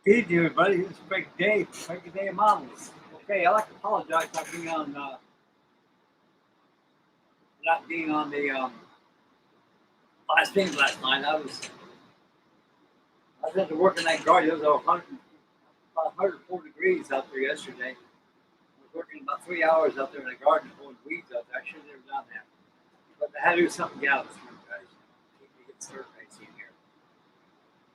Hey, everybody. It's Frankie Day of Models. Okay, I'd like to apologize for not being on the live stream last night. I was at to work in that garden. It was about 104 degrees out there yesterday. I was working about 3 hours out there in the garden pulling weeds out there. I should have never done that. But I had to do something to get out of this room, guys. Keep me getting stir crazy in here.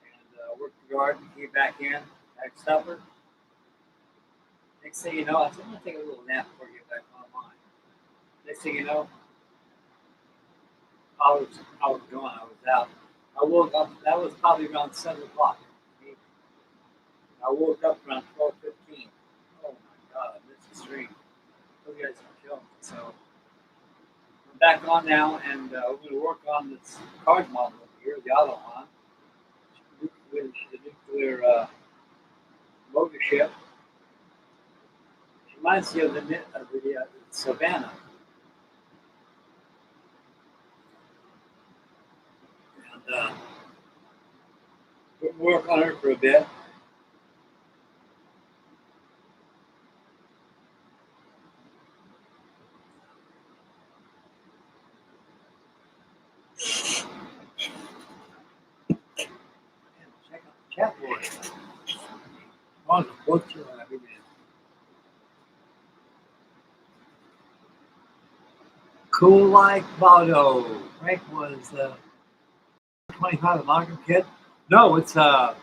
And worked the garden, came back in, had supper. Next thing you know, I said, I'm going to take a little nap before I get back online. Next thing you know, I was gone. I was out. I woke up. That was probably around 7 o'clock. I woke up around 12:15. Oh my God! I missed the stream. Those guys are killing me. So I'm back on now, and we're going to work on this card model over here, the OTTO HAHN, the nuclear motor ship. It reminds me of the Savannah. And we'll work on her for a bit. Check out the chat board. What's your Cool like Baldo. Frank was 25 American kid. No, it's Hong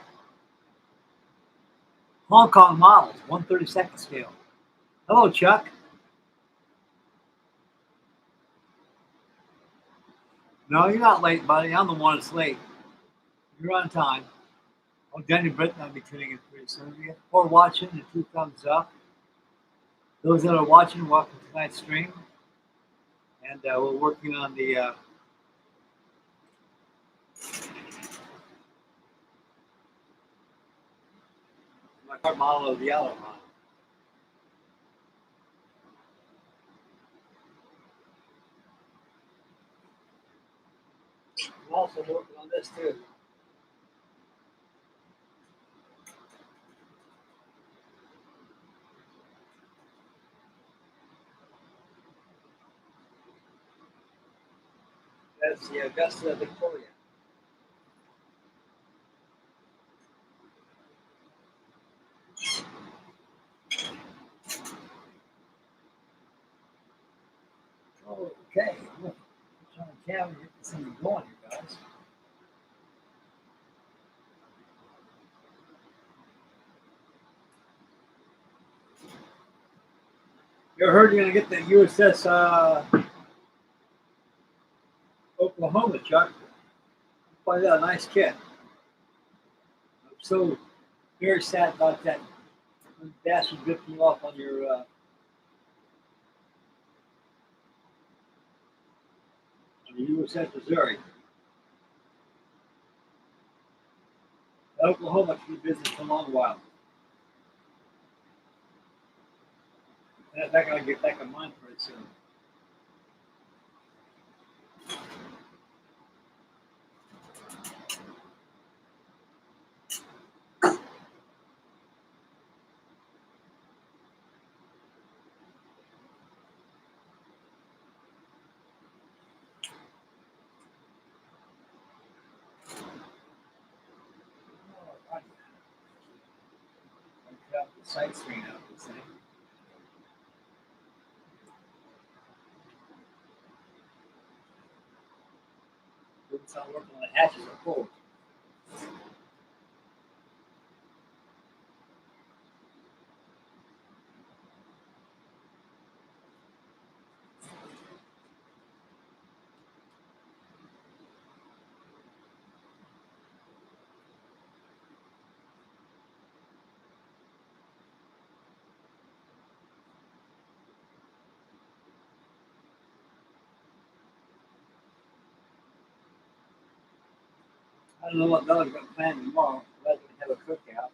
Kong models, 1/32 scale. Hello, Chuck. No, you're not late, buddy. I'm the one that's late. You're on time. Oh, Danny Britton, I'll be tuning in pretty soon. Or watching, the 2 thumbs up. Those that are watching, welcome to tonight's stream. And we're working on the my car model of the OTTO HAHN. I'm also working on this too. That's the Augusta Victoria. Okay, look, trying to get this thing going, you guys. You heard you're gonna get the USS Oklahoma, Chuck. Find out a nice kit. I'm so very sad about that bastard ripping you off on your on the USS Missouri. Oklahoma should be business for a long while. And they're gonna get back on mine pretty soon. The side screen out this thing. Doesn't sound working on the hatches are full. I don't know what Doug's got planned tomorrow. We're going to have a cookout.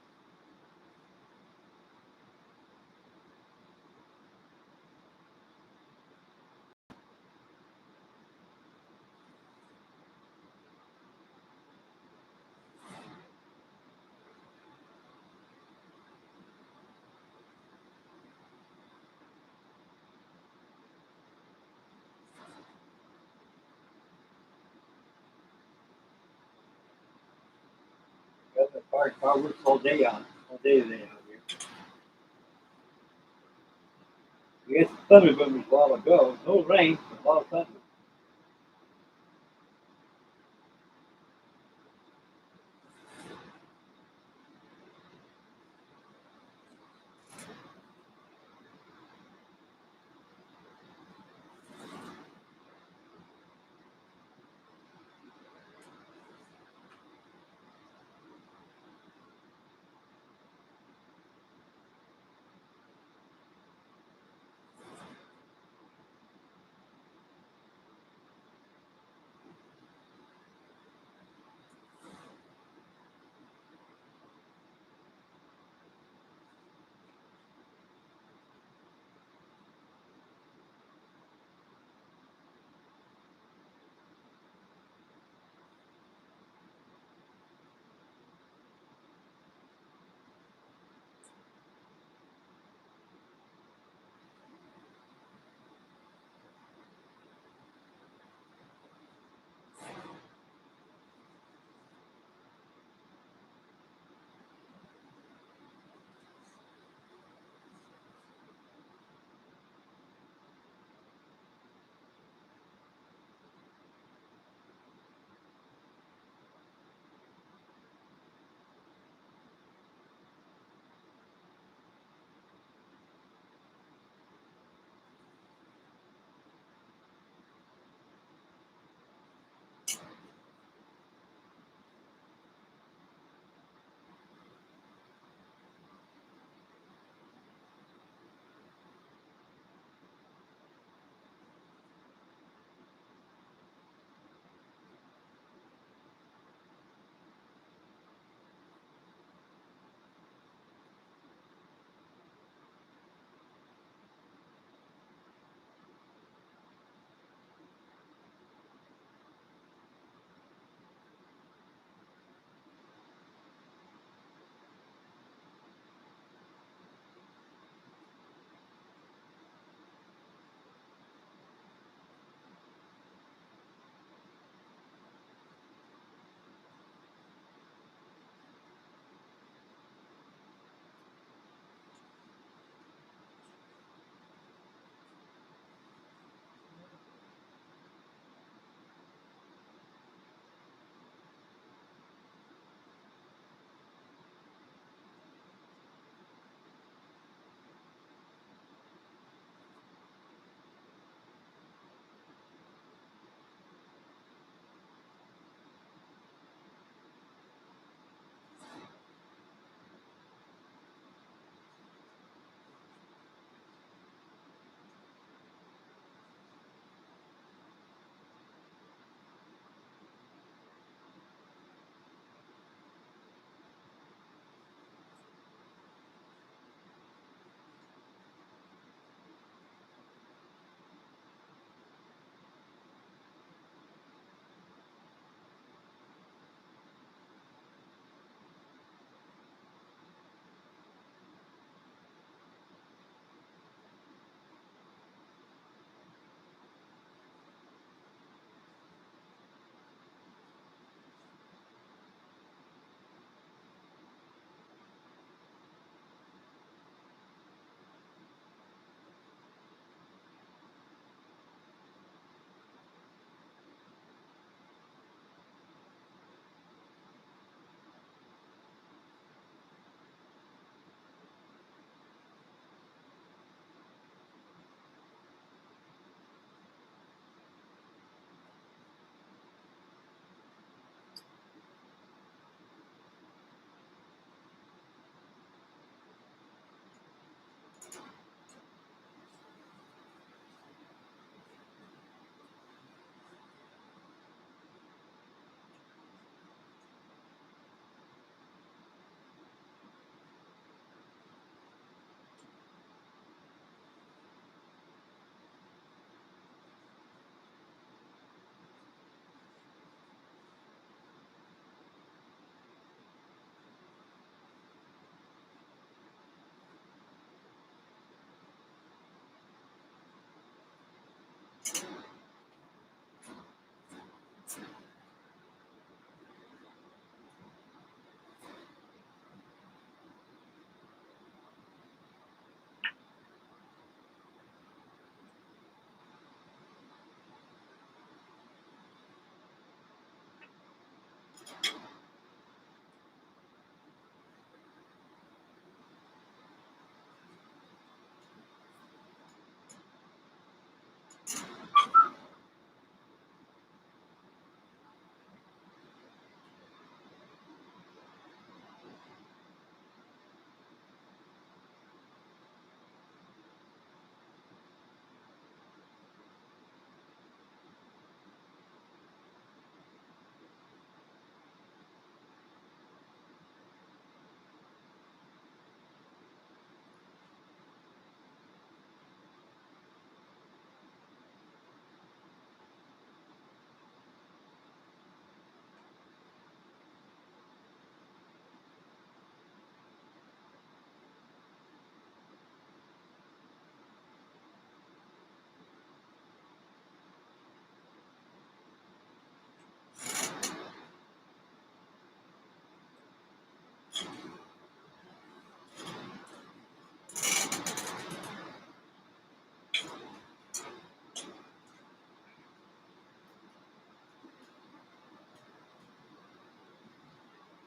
car works all day today out here. We had some thunder boomers a while ago. No rain, but a lot of thunder.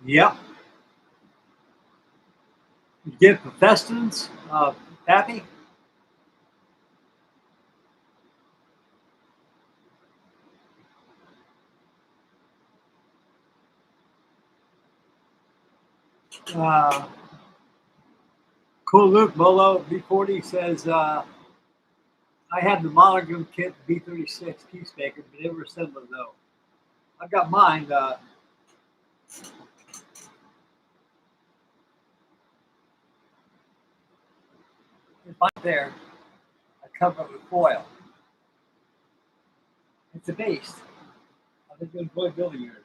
Yep. You get Bethesdans, Pappy? Uh, cool Luke Bolo B40 says, I have the monogram kit B36 Peacemaker, but never assembled though. I got mine. It's right there. I cover it with foil. It's a base. I think you enjoy building yours.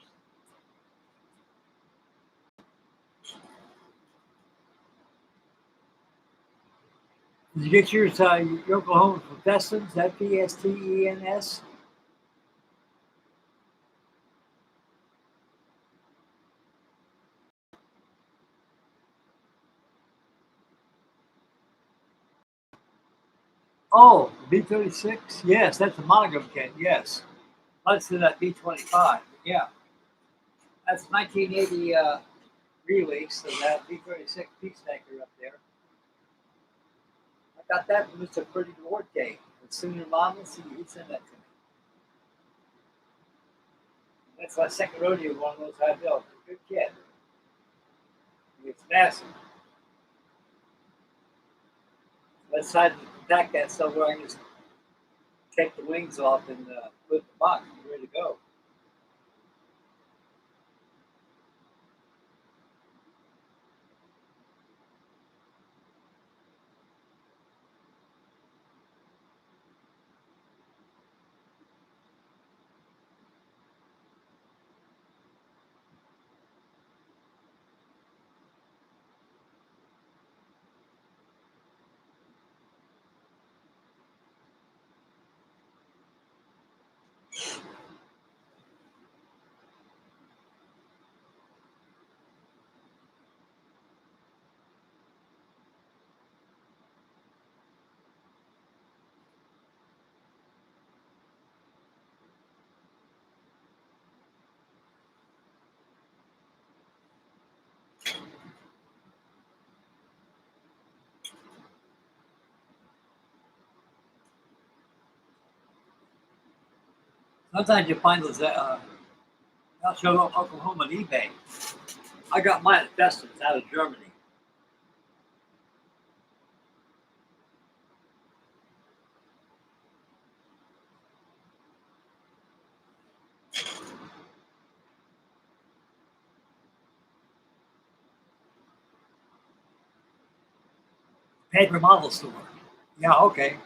Did you get yours, your Oklahoma Protestants, Festens? Oh, B36? Yes, that's a monogram kit, yes. Let's do that B25. Yeah, that's 1980 release of that B36 Peacemaker up there. I got that from Mr. Pretty Duarte. And Senior Mama, he sent that to me. That's my second rodeo, one of those I built. Good kid. It's massive. I decided to attack that somewhere. I can just take the wings off and put the box and ready to go. Sometimes you find those out show Oklahoma on eBay. I got mine at Festens out of Germany. Paper model store. Yeah, okay.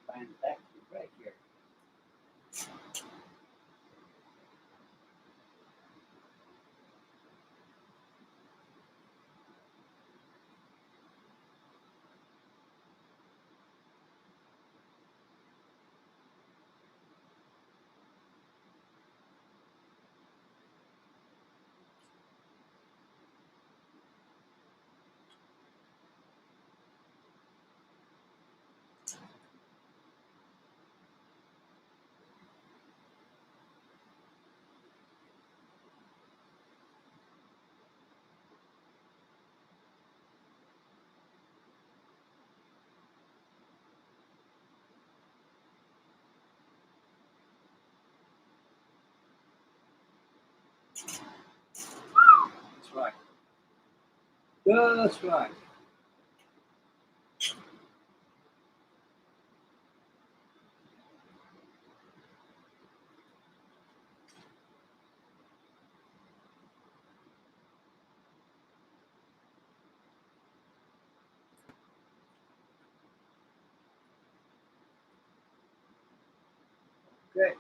Fantastic right here. That's right. That's right. Okay.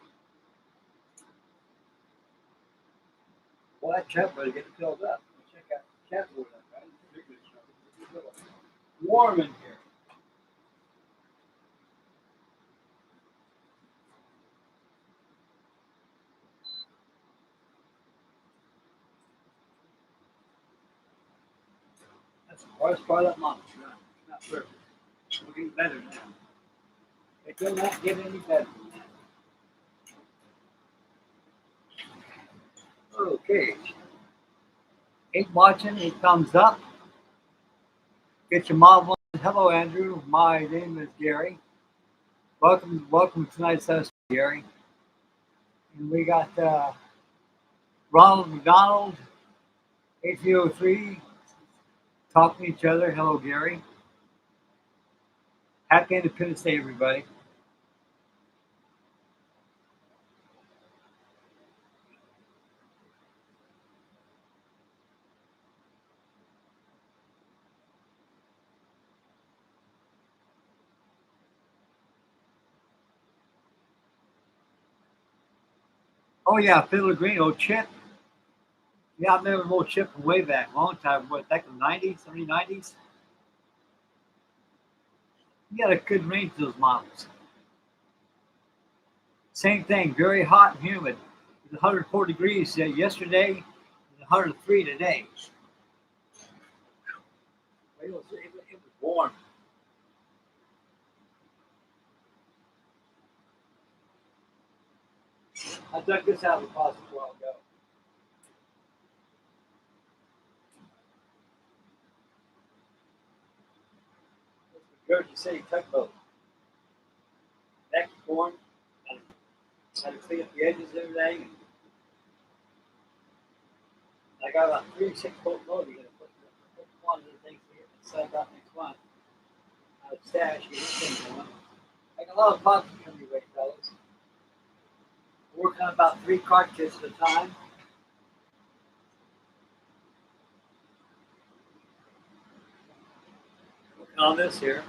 Well, that chat better get filled up. Check out the chat board up, right? It's a little warm in here. That's the worst part of month. It's not perfect. It'll get better now. It will not get any better than that. Okay. Keep watching. It comes up. Get your mob on. Hello, Andrew. My name is Gary. Welcome to tonight's session, Gary. And we got Ronald McDonald, 8303, talking to each other. Hello, Gary. Happy Independence Day, everybody. Oh yeah, Fiddler Green, old Chip. Yeah, I remember old Chip from way back, long time, what, back in the 90s, early 90s. He had a good range of those models. Same thing, very hot and humid. It was 104 degrees yesterday, and 103 today. It was warm. I dug this out of the closet a while ago. Jersey City tugboat. Neck corn. Had to clean up the edges and everything. I got about 3 6-foot load. You gotta put one of the things here and set up next one. Out of stash, get this thing going. Like a lot of boxes come your way, fellas. Working on about 3 cart kits at a time. Working on this here.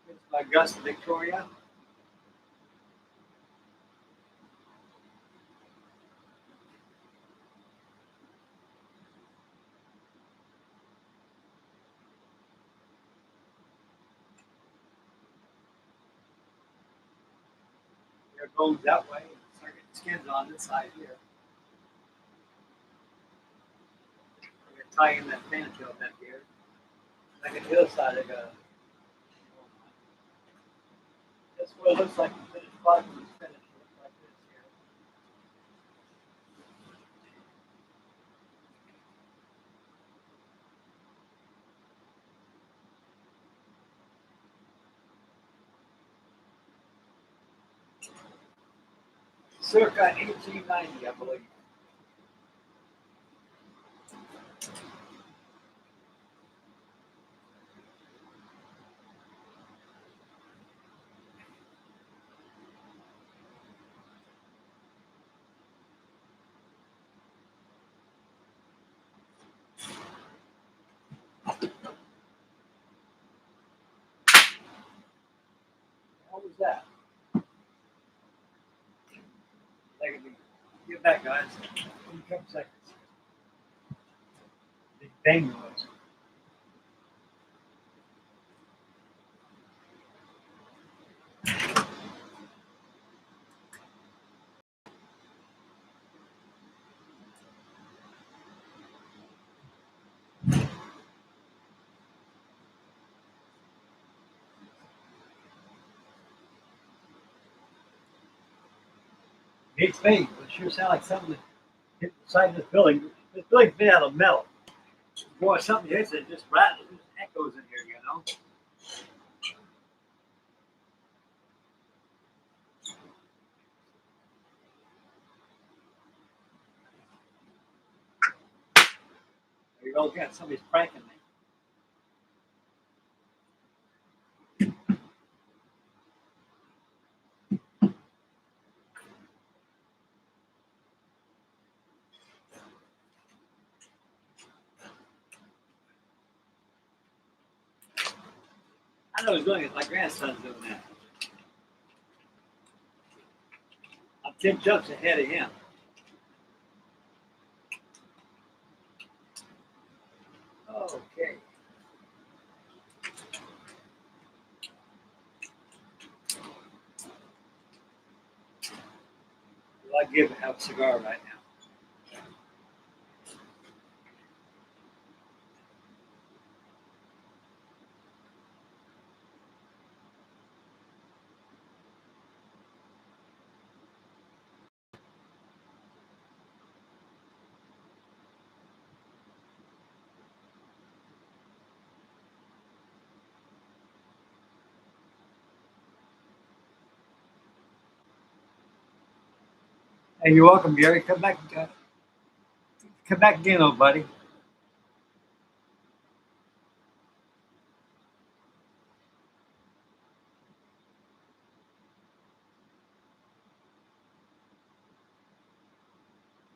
This is my Augusta Victoria. There goes that way. Start getting skins on this side here. I'm gonna tie in that fantail back here. Like on the other side, I got. That's what it looks like the finished product is finished. Like this here. Circa 1890, I believe. What was that? Get back, guys. In a couple seconds. Big bang noise. It's me, but it sure sounds like something hit the side of this building. This building's made out of metal. Boy, something hits it, just rattles, just echoes in here, you know. There you go again, somebody's pranking me. I know he's doing it, my grandson's doing that. I'm 10 jumps ahead of him. Okay. Well, I give him a cigar right now. Hey, you're welcome, Gary. Come back again, old buddy.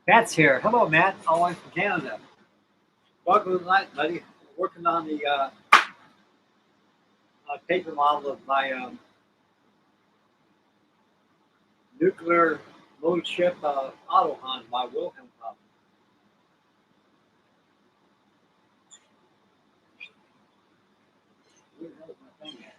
Matt's here. Hello, Matt. All the way from Canada. Welcome to the night, buddy. Working on the paper model of my Nuclear mode ship OTTO HAHN by Wilhelmshaven. Where the hell is my thing at?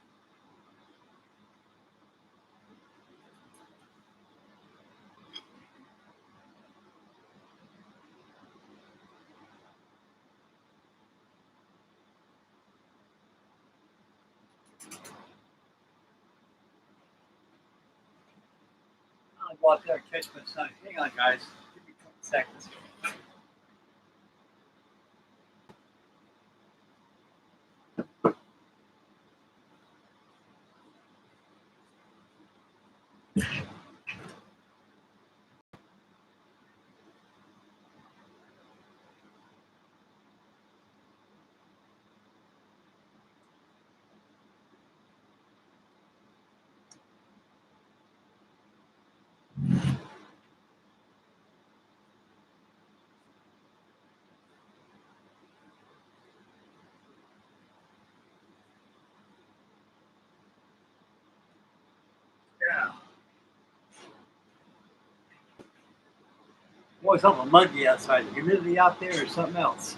I'll go out there and catch my son. Hang on, guys. Give me a couple seconds. Yeah. Boy, something muggy outside. The humidity out there or something else.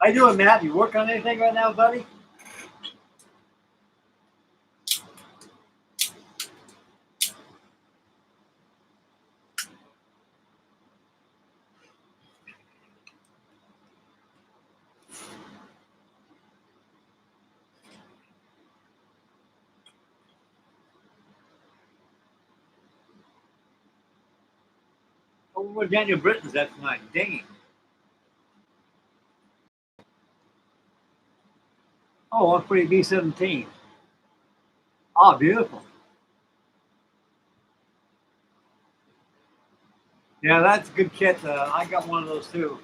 How you doing, Matt? You work on anything right now, buddy? Oh, where Daniel Britton's at tonight. Dang. Oh, I'm pretty B-17. Oh, beautiful. Yeah, that's a good kit. I got one of those too.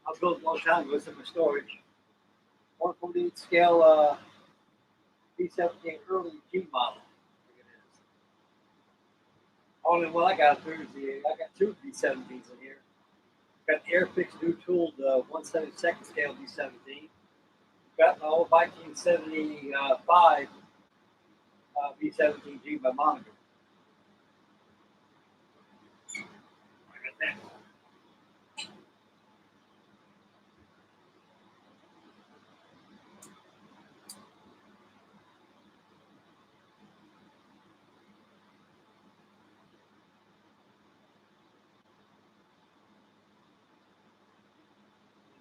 I built a long time ago. It's in my storage. 148 scale B-17 early G model. I think it is. Only one I got through is I got two B-17s in here. Got the Airfix new tooled 172nd scale B-17. Got my old 1975 B-17G by Monitor. I got that.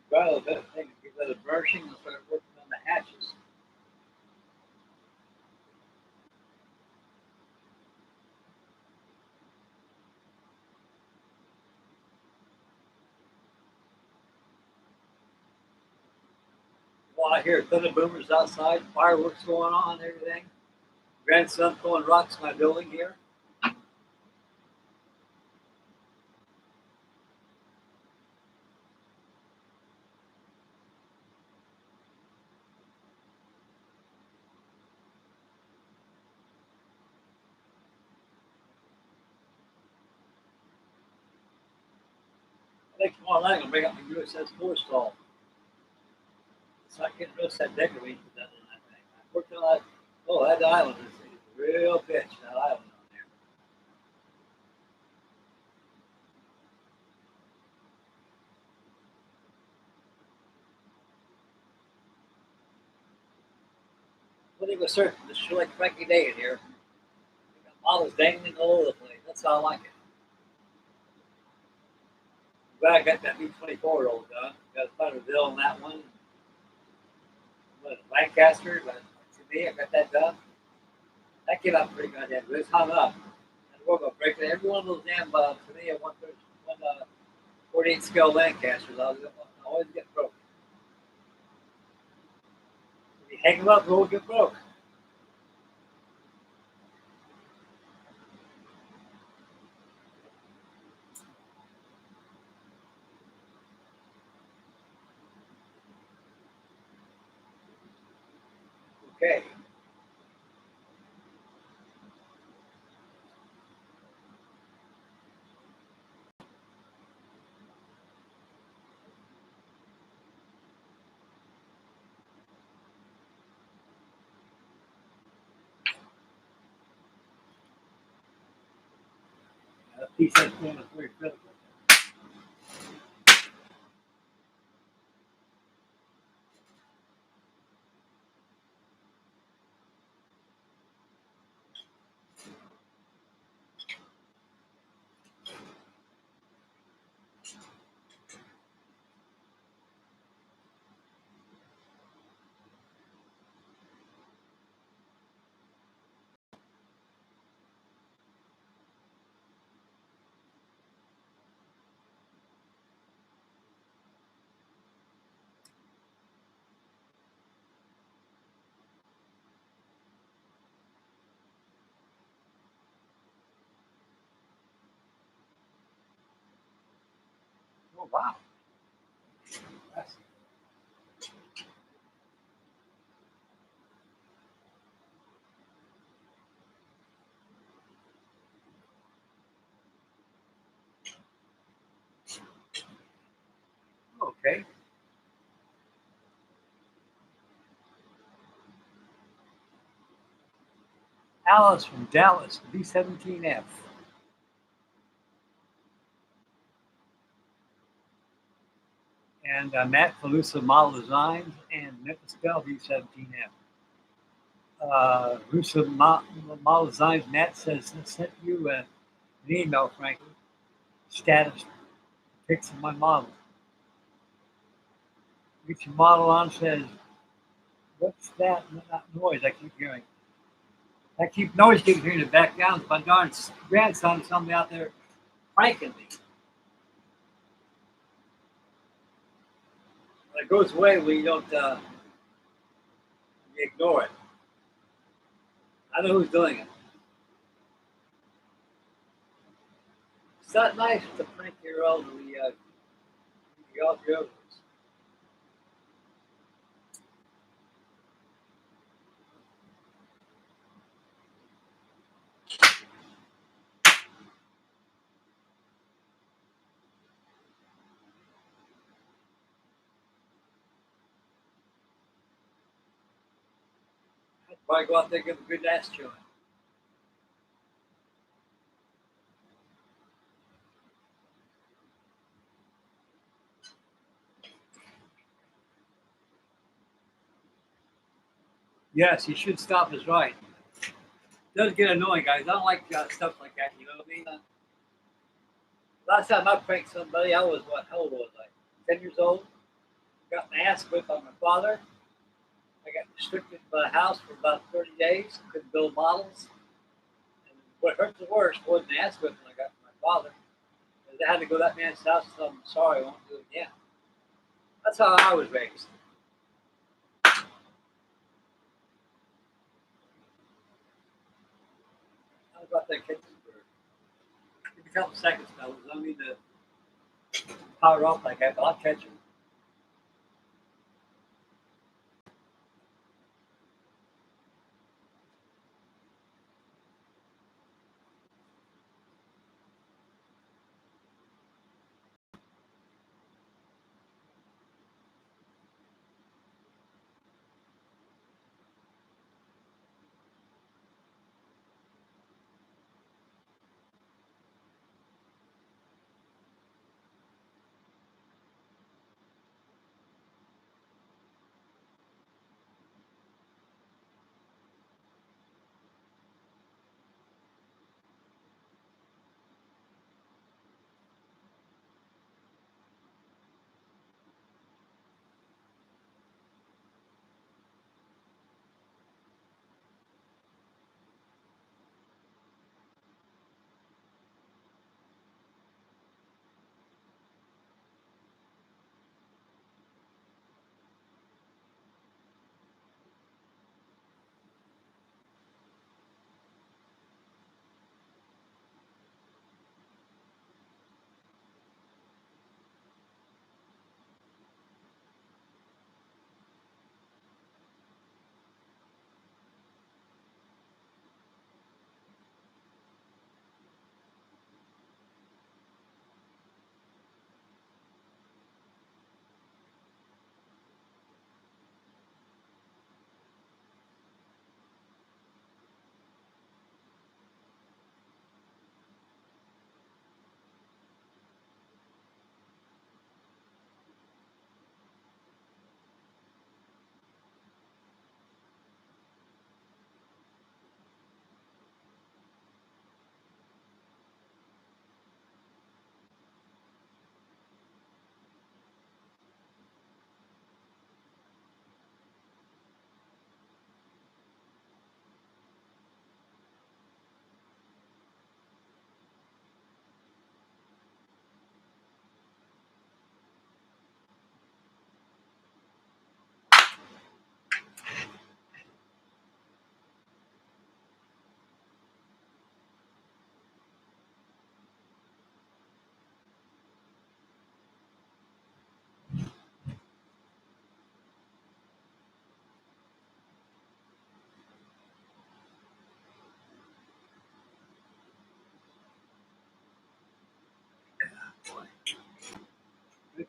Well, the best thing is get rid of burshing and start working on the hatches. Well, I hear thunder boomers outside, fireworks going on, and everything. Grandson throwing rocks in my building here. I think tomorrow night I'm gonna bring up the USS Forrestal. So I can't risk that decorating for that on that thing. I worked on that. Oh, that island is a real bitch. That island on there. What they go surfing? This is like Frankie Day in here. They got models dangling all over the place. That's how I like it. Glad I got that B-24 roll done. Got a Thunderville on that one. What, Lancaster, but to me, I got that done. That came out pretty goddamn good. It's hung up. And we're gonna break it. Every one of those damn to me, one 48 scale Lancasters, I always get broke. If you hang them up, they'll get broke. Okay. He said it's very critical. Oh, wow. That's, okay. Alice from Dallas, B17F. And Matt Falusa Model Designs and Memphis Bell B17F. Rusa Model Designs, Matt says, I sent you an email, Frankie. Status pics of my model. Get your model on, says, what's that noise I keep hearing? Noise keeps hearing in the background. My darn grandson is somebody out there pranking me. But it goes away when you don't you ignore it. I know who's doing it. It's not nice to prank your elderly elders. I'd probably go out there and give a good ass chewing. Yes, he should stop his ride. It does get annoying, guys. I don't like stuff like that. You know what I mean? Last time I pranked somebody, I was what? How old was I? 10 years old. Got my ass whipped by my father. I got restricted by the house for about 30 days. Couldn't build models. And what hurt the worst wasn't the ass whipping I got from my father. I had to go to that man's house and tell him, sorry, I won't do it again. That's how I was raised. How about that kitchen bird? Give me a couple seconds, fellas. I don't need to power off like that, but I'll catch him.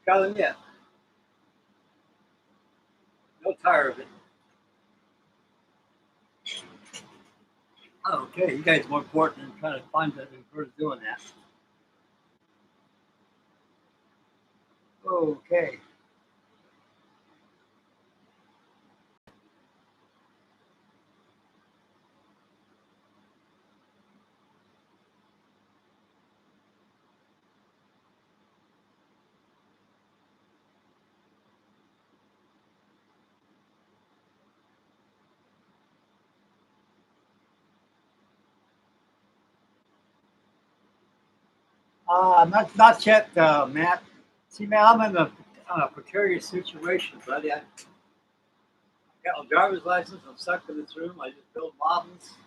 Got them yet. No tire of it. Okay, you guys are more important than trying to find that who's doing that. Okay. Not yet, Matt. See, man, I'm in a precarious situation, buddy. I got my driver's license. I'm stuck in this room. I just build models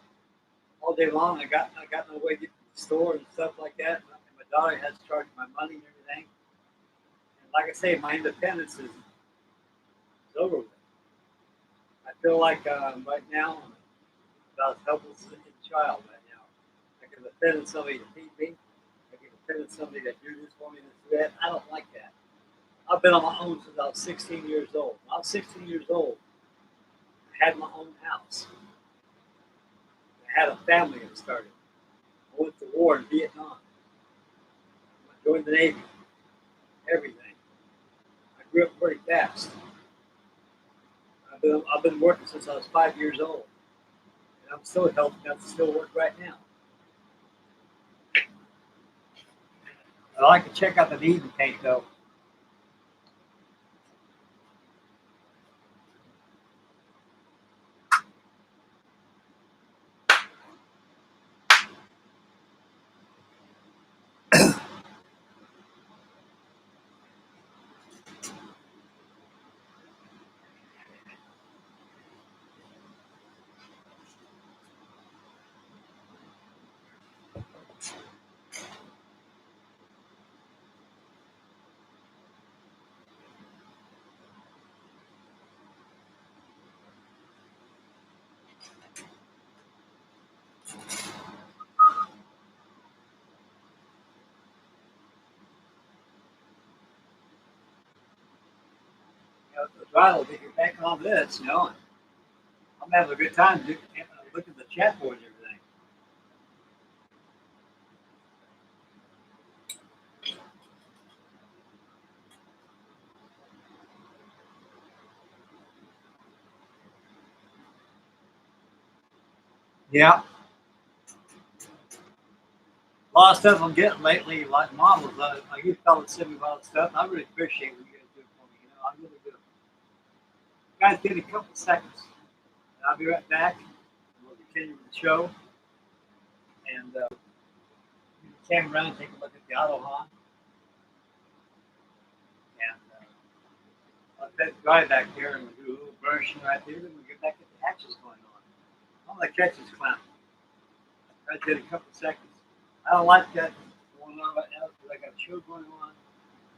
all day long. I got no way to get to the store and stuff like that. And my daughter has to charge my money and everything. And like I say, my independence is over with. I feel like right now I'm about as helpless as a child right now. I can depend on somebody to feed me. I can depend on somebody to do this for me, to do that. I don't like that. I've been on my own since I was 16 years old. When I was 16 years old, I had my own house. I had a family that started. I went to war in Vietnam. I joined the Navy. Everything. I grew up pretty fast. I've been working since I was 5 years old. And I'm still healthy enough to still work right now. I like to check out the Eden tank though. Well, if you're back on this, I'm having a good time looking at the chat board and everything. Yeah. A lot of stuff I'm getting lately, like models. Like you fellas send me a lot of stuff. I really appreciate what you guys do for me. I really do. Guys, give me a couple seconds. And I'll be right back. We'll continue with the show. And came around and take a look at the OTTO HAHN. And I'll take the guy back there and we'll do a little brushing right there. Then we'll get back to the hatches going on. I'm going to catch this clown. I did a couple seconds. I don't like that going on right now because I got a show going on.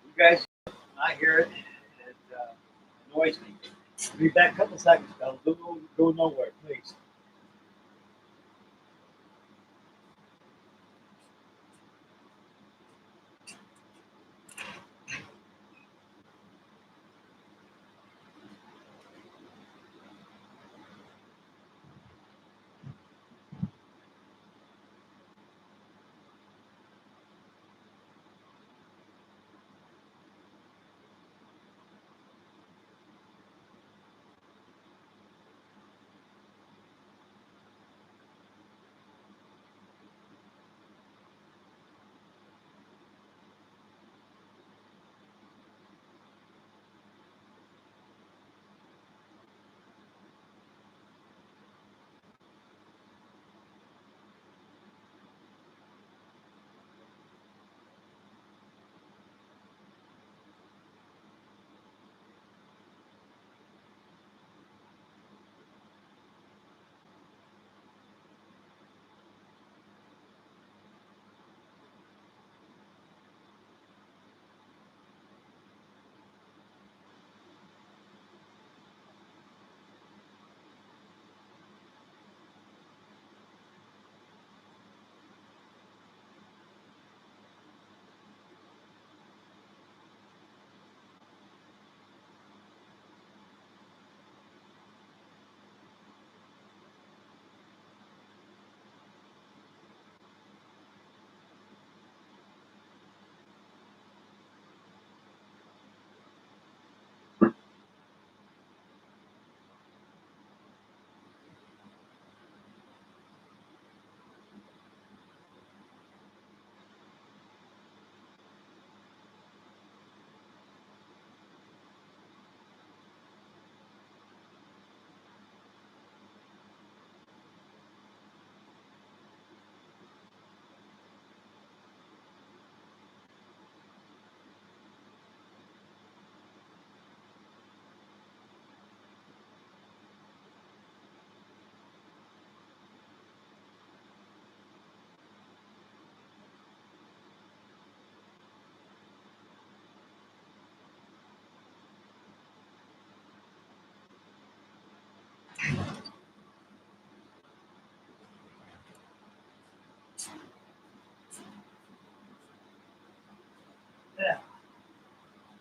You guys, when I hear it, it annoys me. I'll be back a couple seconds, fellas. Don't go nowhere, please.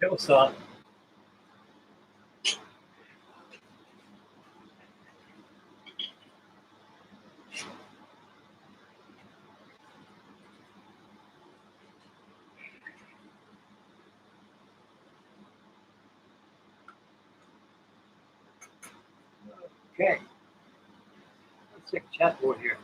It was soft. Okay. Let's check the chat board here.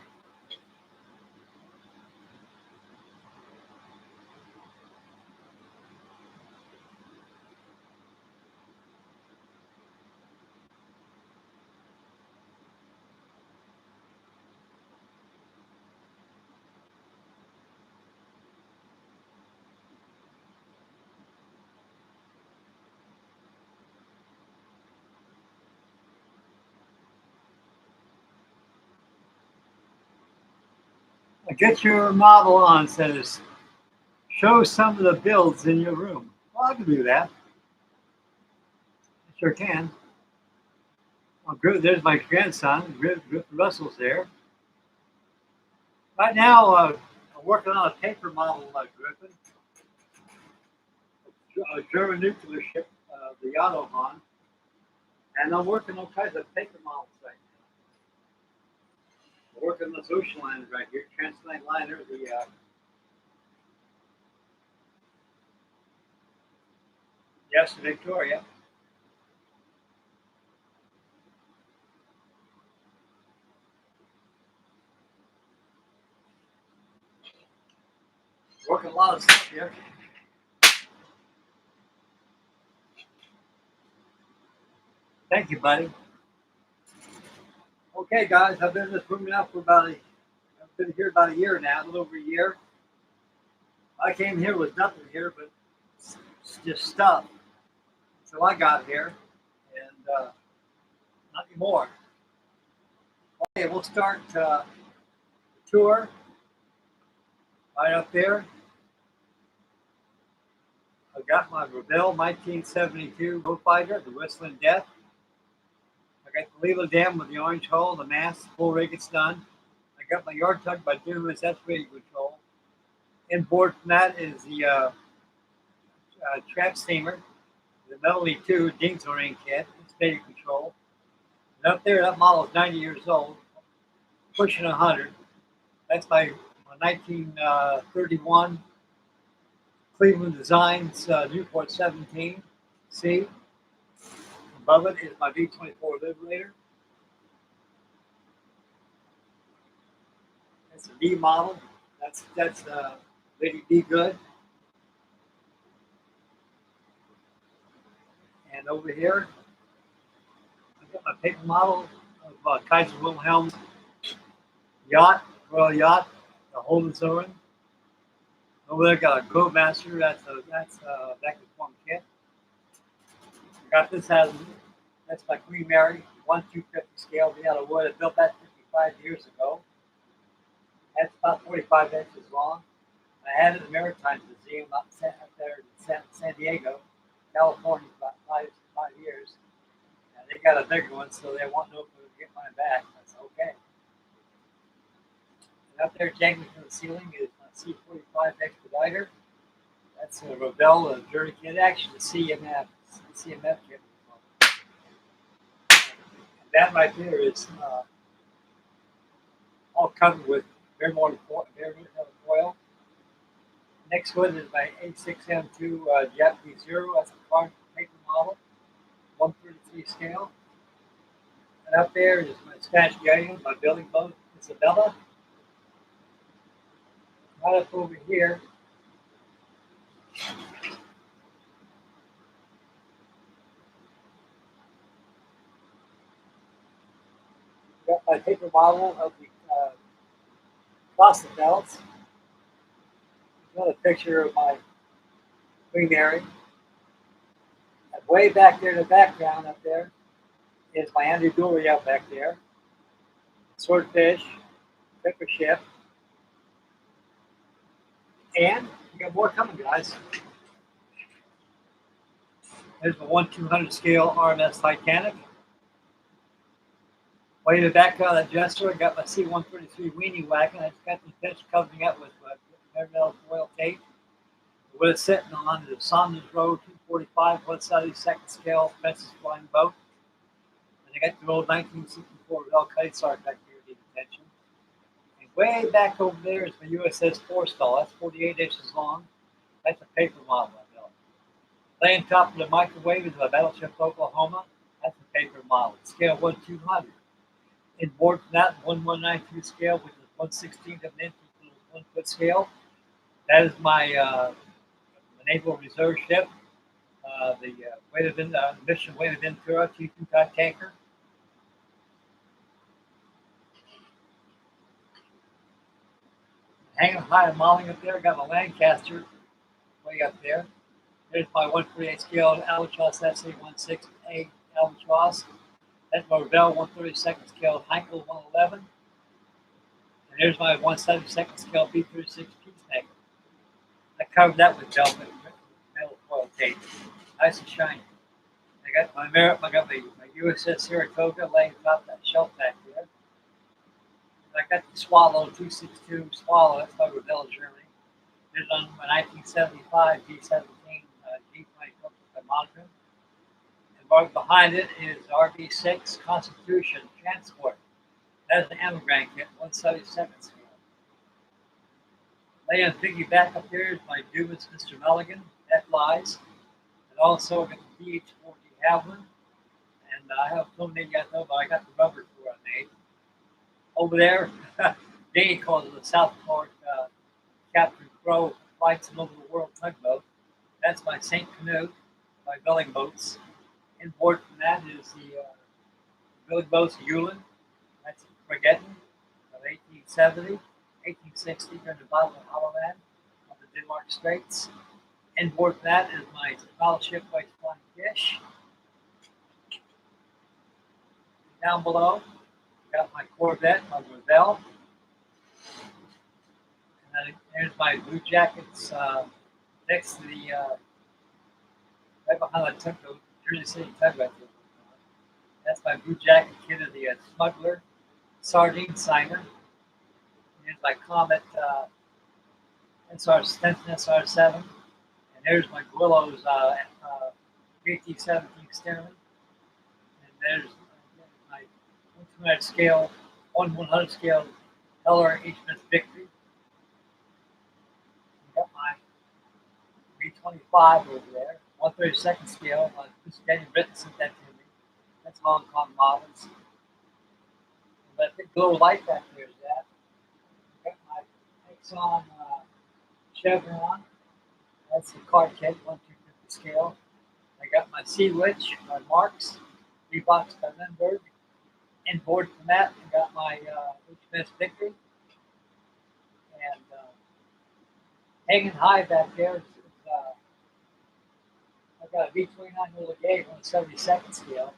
Get your model on, says, show some of the builds in your room. Well, I can do that. I sure can. Well, there's my grandson, Russell's there. Right now, I'm working on a paper model, Griffin. A German nuclear ship, the OTTO HAHN. And I'm working on all kinds of paper models right now. I'm working on this ocean liner right here, transatlantic liner, the yes, Victoria. Working a lot of stuff here. Thank you, buddy. Okay, guys, I've been in this room now for I've been here about a year now, a little over a year. I came here with nothing here, but just stuff. So I got here, and not anymore. Okay, we'll start the tour right up there. I got my Rebelle 1972 Bullfighter, the Whistling Death. I got the Leela Dam with the orange hull, the mast, full rig, it's done. I got my yard tug by Dumas, that's radio control. Inboard from that is the trap steamer, the Melody 2 diesel ring kit, it's radio control. And up there, that model is 90 years old, pushing 100. That's my 1931 Cleveland Designs Newport 17C. Above it is my V24 Liberator. That's a D model. That's Lady Be Good. And over here, I've got my paper model of Kaiser Wilhelm's yacht, Royal Yacht, the Hohenzollern. Over there, got a Codemaster. That's a vacuum form kit. I got this as that's my Queen Mary 1/250 scale made out of wood. I built that 55 years ago. That's about 45 inches long. I had it at the Maritime Museum up there in San Diego, California, for about five years. And they got a bigger one, so they want to know if we can get mine back. I said, okay. And up there, dangling from the ceiling is my C45 Expediter. That's a Rebelle, a Journey kit, actually the CMF kit. And that right there is all covered with bare metal foil. Next one is my A6M2 Japanese Zero. That's a carbon paper model, 133 scale. And up there is my Spanish Galleon, my building boat, Isabella. Right up over here, got my paper model of the Costa belts. Another picture of my Queen Mary. And way back there in the background up there is my Andrew Dory out back there. Swordfish, paper ship. And we got more coming, guys. There's my 1/200 scale RMS Titanic. Way in the background of that dresser, I got my C-133 weenie wagon. I just got the pitch covering up with bare metal foil tape. What it's sitting on is Saunders Road 145, 172nd scale Princess Flying Boat. And I got the old 1964 Revell Cutting Sark back here in detention. And way back over there is my USS Forstall. That's 48 inches long. That's a paper model I built. Laying top of the microwave is my battleship Oklahoma. That's a paper model. Scale 1/200. In board from that 1192 scale, which is 1/16 of an inch, 1 foot scale. That is my naval reserve ship. The mission Weighted Ventura T2 type tanker. Hanging high and modeling up there, got my Lancaster way up there. There's my 148 scale Albatross SA-16A Albatross. That's my Revell 132nd scale Heinkel 111. And there's my 172nd scale B-36 Peacemaker. I covered that with velvet metal foil tape. Nice and shiny. I got my USS Saratoga laying atop that shelf back there. I got the Swallow 262 Swallow. That's my Revell Germany. There's on my 1975 B-17 G-20 monitor. And right behind it is RB6 Constitution Transport. That is an Ammogram kit, 172nd scale. Laying piggyback up there is my Dumas Mr. Mulligan. That flies. And also I got the DH-40 Havilland. And I have filmed it yet though, but I got the rubber for it made. Over there, Danny calls it the South Park Captain Crow Flights Over the World tugboat. That's my St. Canute, my Belling boats. In board from that is the Belling boats Ulen. That's a frigate of 1870, 1860 during the Battle of Holland on the Denmark Straits. In board from that is my battleship White Flying Fish. Down below, got my Corvette, my Revell. And then there's my Blue Jackets next to the, right behind the tugboat, Jersey City tugboat. That's my Blue Jacket kit of the Smuggler Sardine Signer. Here's my Comet Stenson SR7. And there's my Gwillows BT-17 Sterling. And there's my 1/200 scale, 1/100 scale Heller HMS Victory. Got my B-25 over there, 1/32nd scale. Mr. Daniel Britton sent that to me. That's Hong Kong models. That big glow light back there is that. Got my Exxon Chevron. That's the card kit, 1/250 scale. I got my Sea Witch, my Marks, V-Box by Lindbergh. In board from that, I got my HMS Victory. And hanging high back there is I've got a V-29 Gay, 1/72nd scale.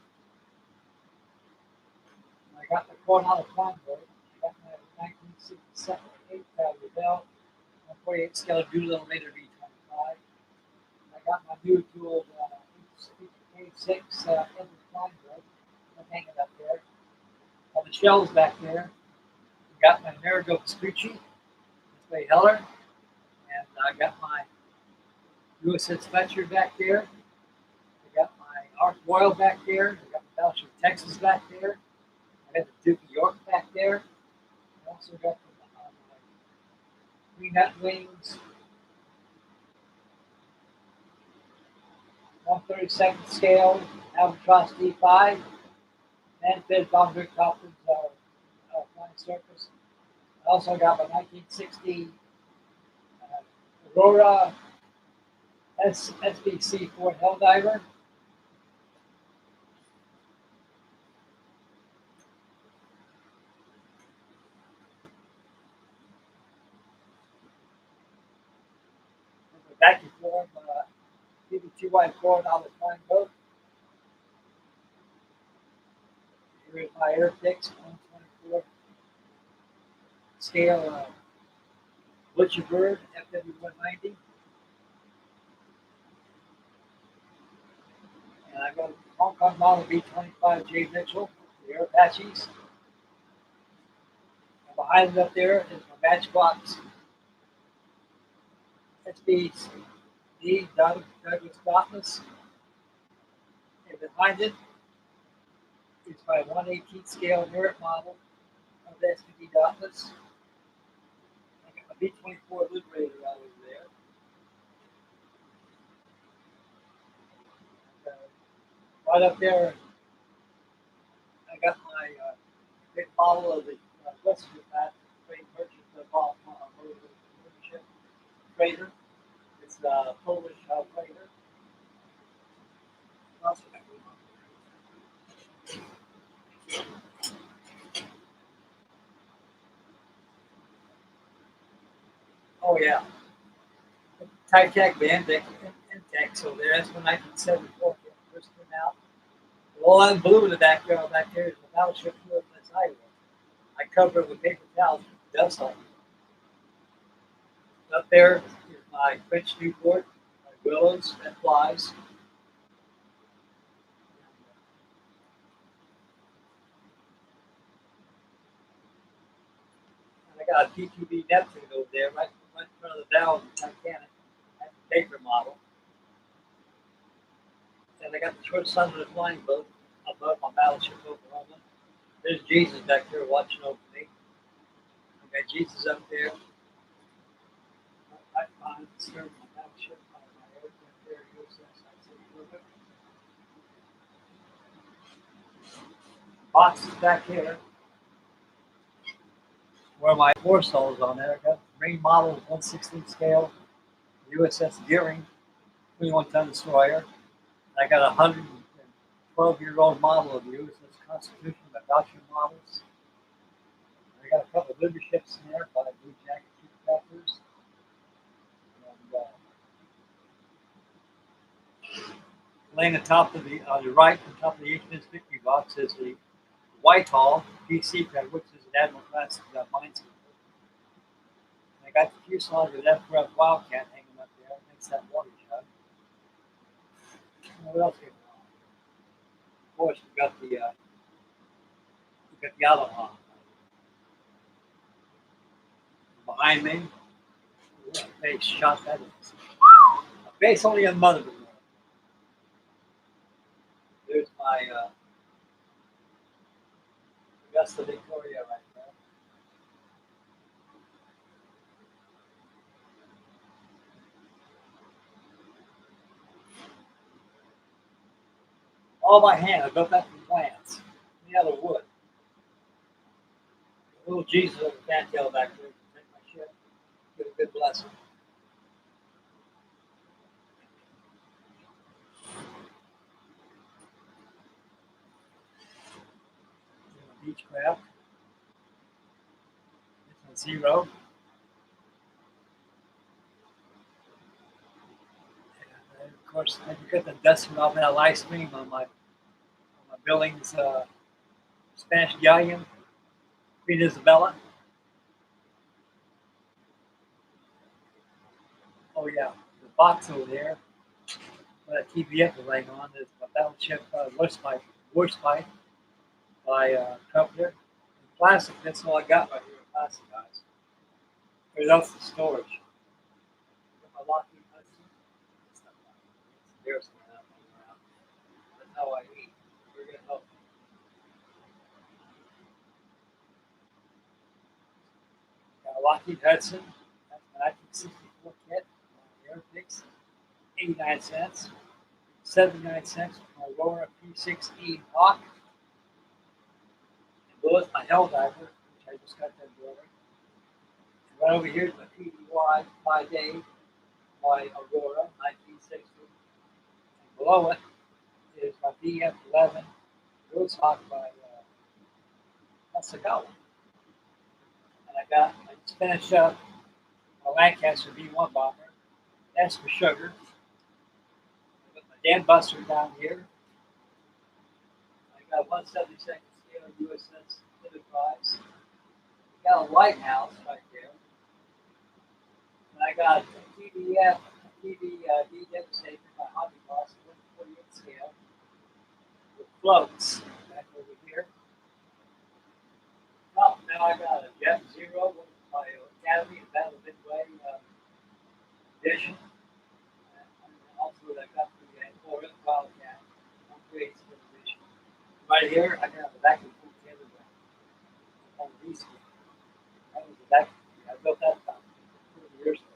And I got my Coronado Prime boat. I got my 1967 Revell 148 scale Doolittle Raider V-25. I got my new dual H6 Edward Prime boat. I'm hanging up there. All the shells back there. I got my Marigo Vespucci, this way Heller, and I got my USS Fletcher back there. I got my Ark Royal back there. I got my Battleship Texas back there. I got the Duke of York back there. I also got my Green Nut Wings, 1/32nd scale Albatross D5. And fed Bob Rick Copland's Flying Circus. I also got my 1960 Aurora SBC Ford Helldiver. Vacuum form, BB2Y Ford on the flying boat. Here's my Airfix 124 scale Butcher Bird FW190. And I got a Hong Kong model B-25 J Mitchell, the Air Apaches. And behind it up there is my Matchbox SB SD Douglas Dauntless. And behind it is my 1/18 scale merit model of the SPD Dauntless. I got my B-24 Liberator out over there. Right up there, I got my big model of the Western Path Trade Merchant Ownership Trader. It's a Polish trader. Oh yeah, Titanic band index over there. That's when 1974 first came out. All in blue in the background back there is the battleship USS Iowa. I cover it with paper towels, dust on. Up there is my French Newport, my Willows and Flies. And I got a PTB Neptune over there, right in front of the bow of the Titanic. That's the paper model. And I got the short sun of the flying boat above my battleship Oklahoma. There's Jesus back there watching over me. I got Jesus up there. Right behind the stern of my battleship. My aircraft there, USS boxes back here. Where my foresail is on there. I got the Marine model 1/16 scale, USS Gearing, 21-ton destroyer. I got a 112-year-old model of the USS Constitution, my Dutchman models. I got a couple of liver ships in there by Blue Jacket Peppers. And laying on top of the right, on top of the HMS Victory box is the Whitehall DC, which is an Admiral class minesweeper. I got the fuselage of that F Wildcat hanging up there next to that water jug. What else we got? Of course, we got the OTTO HAHN behind me. What a face shot that is! A face only a mother would know. There's my Augusta Victoria right there. All by hand. I built that from plants. Made out of wood. A little Jesus over the fantail back there. Take my ship. Give a good blessing. Beechcraft. It's a Zero. And of course, I got the dusting off that live stream on my Billings Spanish galleon, Queen Isabella. Oh yeah, the box over there. That TVF is laying on is my battleship Warspite by Carpenter. Plastic, that's all I got right here, plastic guys. Everything else is storage. Got my Lockheed Hudson. There's around. That's how I eat. We're gonna help. Got a Lockheed Hudson. That's my 1964 kit. Airfix, 89 cents. 79 cents for my Aurora P6E Hawk. And below is my Helldiver, which I just got that building. Right over here is my PDY 5-day, my Aurora 1960. And below it is my BF11 Rose Hawk by Asagawa. And I just finished up my Lancaster B1 bomber. That's for sugar. I got my Dan Buster down here. I got 1/72 scale USS Enterprise. I got a lighthouse right there. And I got a TV Devastator by Hobby Boss, 148 scale, with floats back over here. Oh, now I got a Jet Zero with my Academy and Battle Midway edition. creates motivation. Right here, I got the vacuum the other way. On these, that was the vacuum. I built that about 20 years ago.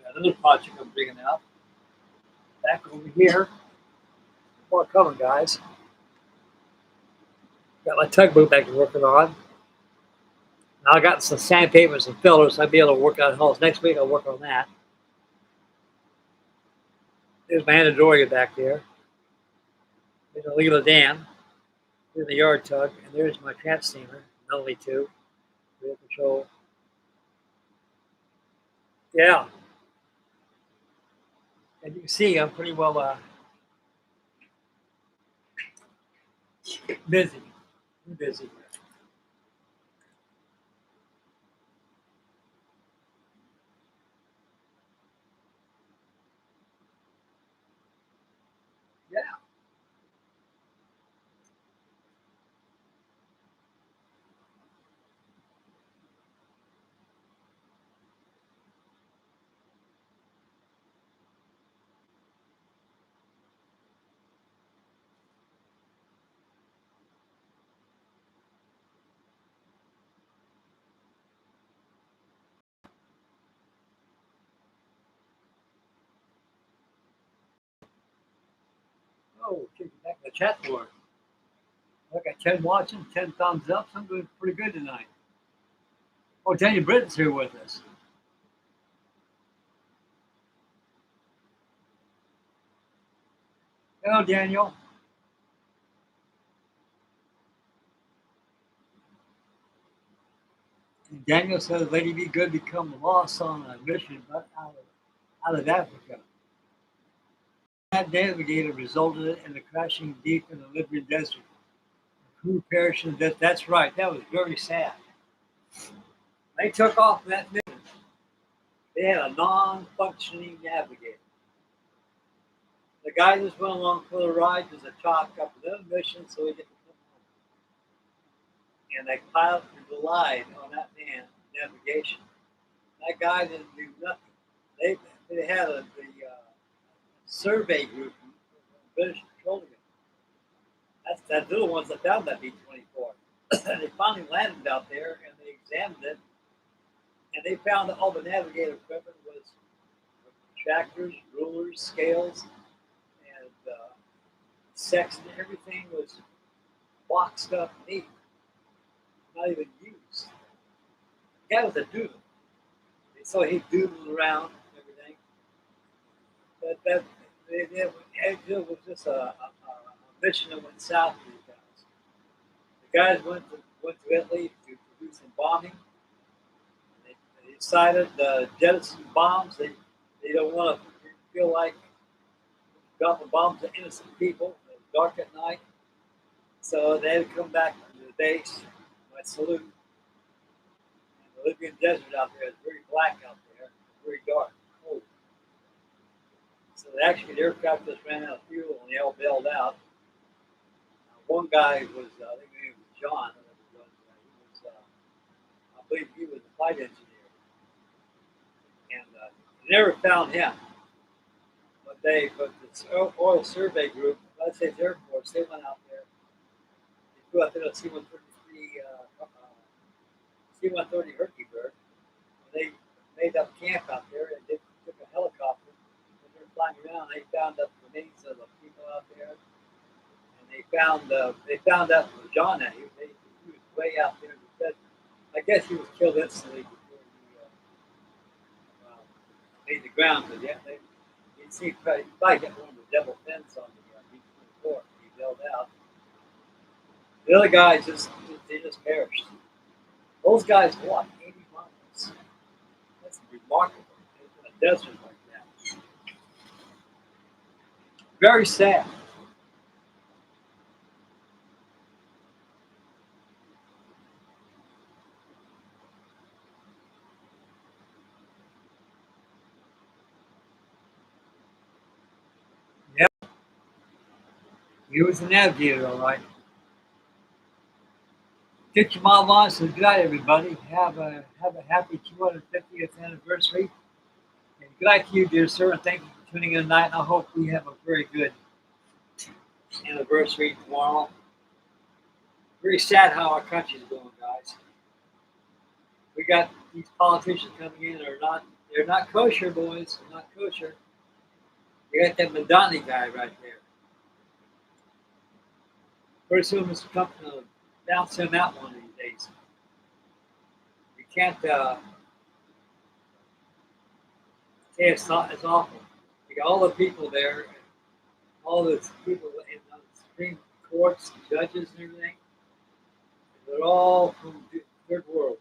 Got another project I'm bringing out. Back over here. More coming, guys. Got my tugboat back to working on. Now I got some sandpapers and fillers. I'll be able to work on hulls. Next week I'll work on that. There's my Anadoria back there. There's a Leela dam. There's the yard tug. And there's my cat steamer. Only two. Real control. Yeah. And you can see I'm pretty well busy. I'm busy. Yeah. Oh, kicking back the chat board. I got 10 watching, 10 thumbs up. So I'm doing pretty good tonight. Oh, Daniel Britton's here with us. Hello, Daniel. And Daniel says, Lady Be Good become lost on a mission but out of Africa. That navigator resulted in the crashing deep in the Libyan desert. The crew perished in death. That's right. That was very sad. They took off that mission. They had a non-functioning navigator. The guy just went along for the ride. There's a chalk up another mission, so he didn't come home. And they pilot relied on that man navigation. That guy didn't do nothing. They had the survey group from British Petroleum. That's the ones that found that B-24. And they finally landed out there and they examined it, and they found that all the navigator equipment was tractors, rulers, scales, and sextant. Everything was boxed up neat, not even used. The guy was a doodle, so he doodled around and everything. It was just a mission that went south for these guys. The guys went to Italy to do some bombing. They decided jettison bombs. They don't want to feel like dropping bombs on innocent people. It was dark at night, so they had to come back to the base. My salute. And the Libyan desert out there is very black out there, very dark, cold. So actually, the aircraft just ran out of fuel and they all bailed out. One guy was, I think his name was John. I believe he was a flight engineer, and they never found him. But this oil survey group, United States Air Force, they went out there. They flew out there to C-133, C-130 Hercules. They made up camp out there and they took a helicopter. When they were flying around, they found up the remains of the people out there. And they found out from John that he was way out there in the desert. I guess he was killed instantly before he made the ground. But yeah, he'd see probably hit one of the double fins on the B-24. He bailed out. The other guys they just perished. Those guys walked 80 miles. That's remarkable in a desert like that. Very sad. He was the navigator, all right. Get your mom on, so good night, everybody. Have a happy 250th anniversary. And good night to you, dear sir, and thank you for tuning in tonight. I hope we have a very good anniversary tomorrow. Very sad how our country's going, guys. We got these politicians coming in that they're not kosher, boys. They're not kosher. You got that Madani guy right there. Pretty soon Mr. Trump's gonna bounce him out one of these days. You can't say it's awful. You got all the people there, all the people in the Supreme Courts, judges and everything. They're all from the third world.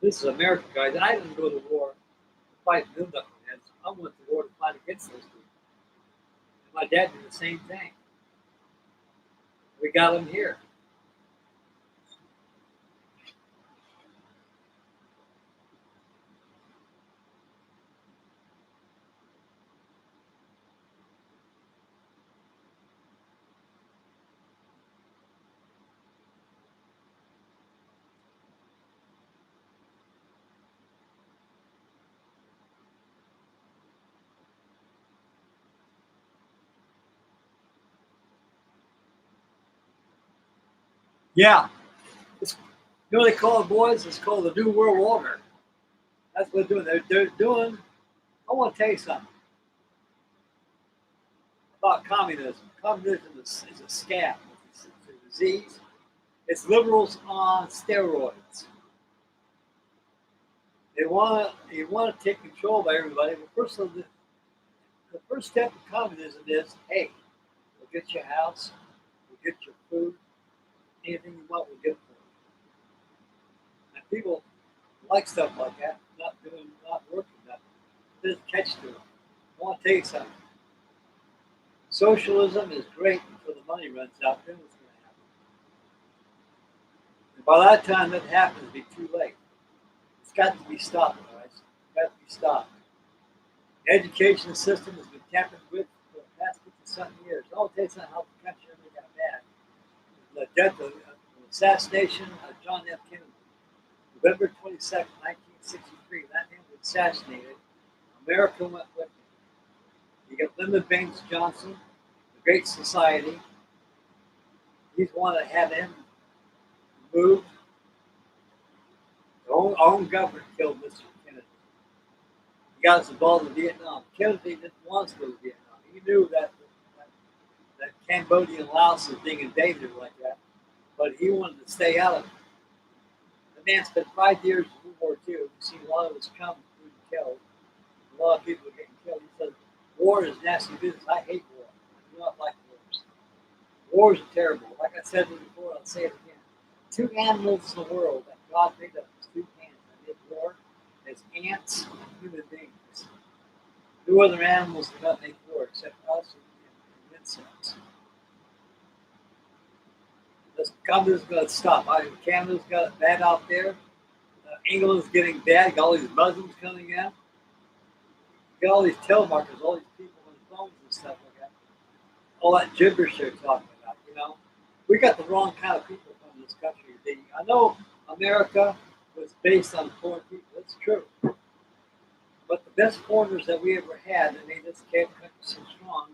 This is America, guys. I didn't go to war to fight them knuckleheads. I went to war to fight against those people. And my dad did the same thing. We got them here. Yeah. You know what they call it, boys? It's called the New World Order. That's what they're doing. They're doing. I want to tell you something about communism. Communism is a scam. It's a disease. It's liberals on steroids. They want to take control by everybody. But the first step of communism is, hey, we'll get your house, we'll get your food, anything you want, we'll get for you. And people like stuff like that, not working nothing. There's a catch to it. I want to tell you something. Socialism is great until the money runs out. Then what's going to happen? And by that time that happens, it'll be too late. It's got to be stopped, guys. It's got to be stopped. The education system has been tampered with for the past 50-something years. I'll tell you something how the country really got bad. The death of the assassination of John F. Kennedy. November 22nd, 1963, that man was assassinated. America went with him. You got Lyndon Baines Johnson, the Great Society. He's one that had him moved. Our own government killed Mr. Kennedy. He got us involved in Vietnam. Kennedy didn't want us to go to Vietnam. He knew that Cambodia and Laos was being invaded like that, but he wanted to stay out of it. The man spent 5 years in World War II. We've seen a lot of us come through and killed. A lot of people are getting killed. He said, war is nasty business. I hate war. I do not like wars. Wars are terrible. Like I said before, I'll say it again. Two animals in the world that God made up as two hands that make war as ants and human beings. No other animals do not make war except us and insects. This communism is going to stop. Canada's got it bad out there. England's getting bad. Got all these Muslims coming in. Got all these telemarketers, all these people on the phones and stuff like that. All that gibberish they're talking about, you know. We got the wrong kind of people from this country. I know America was based on foreign people. That's true. But the best foreigners that we ever had that made this country so strong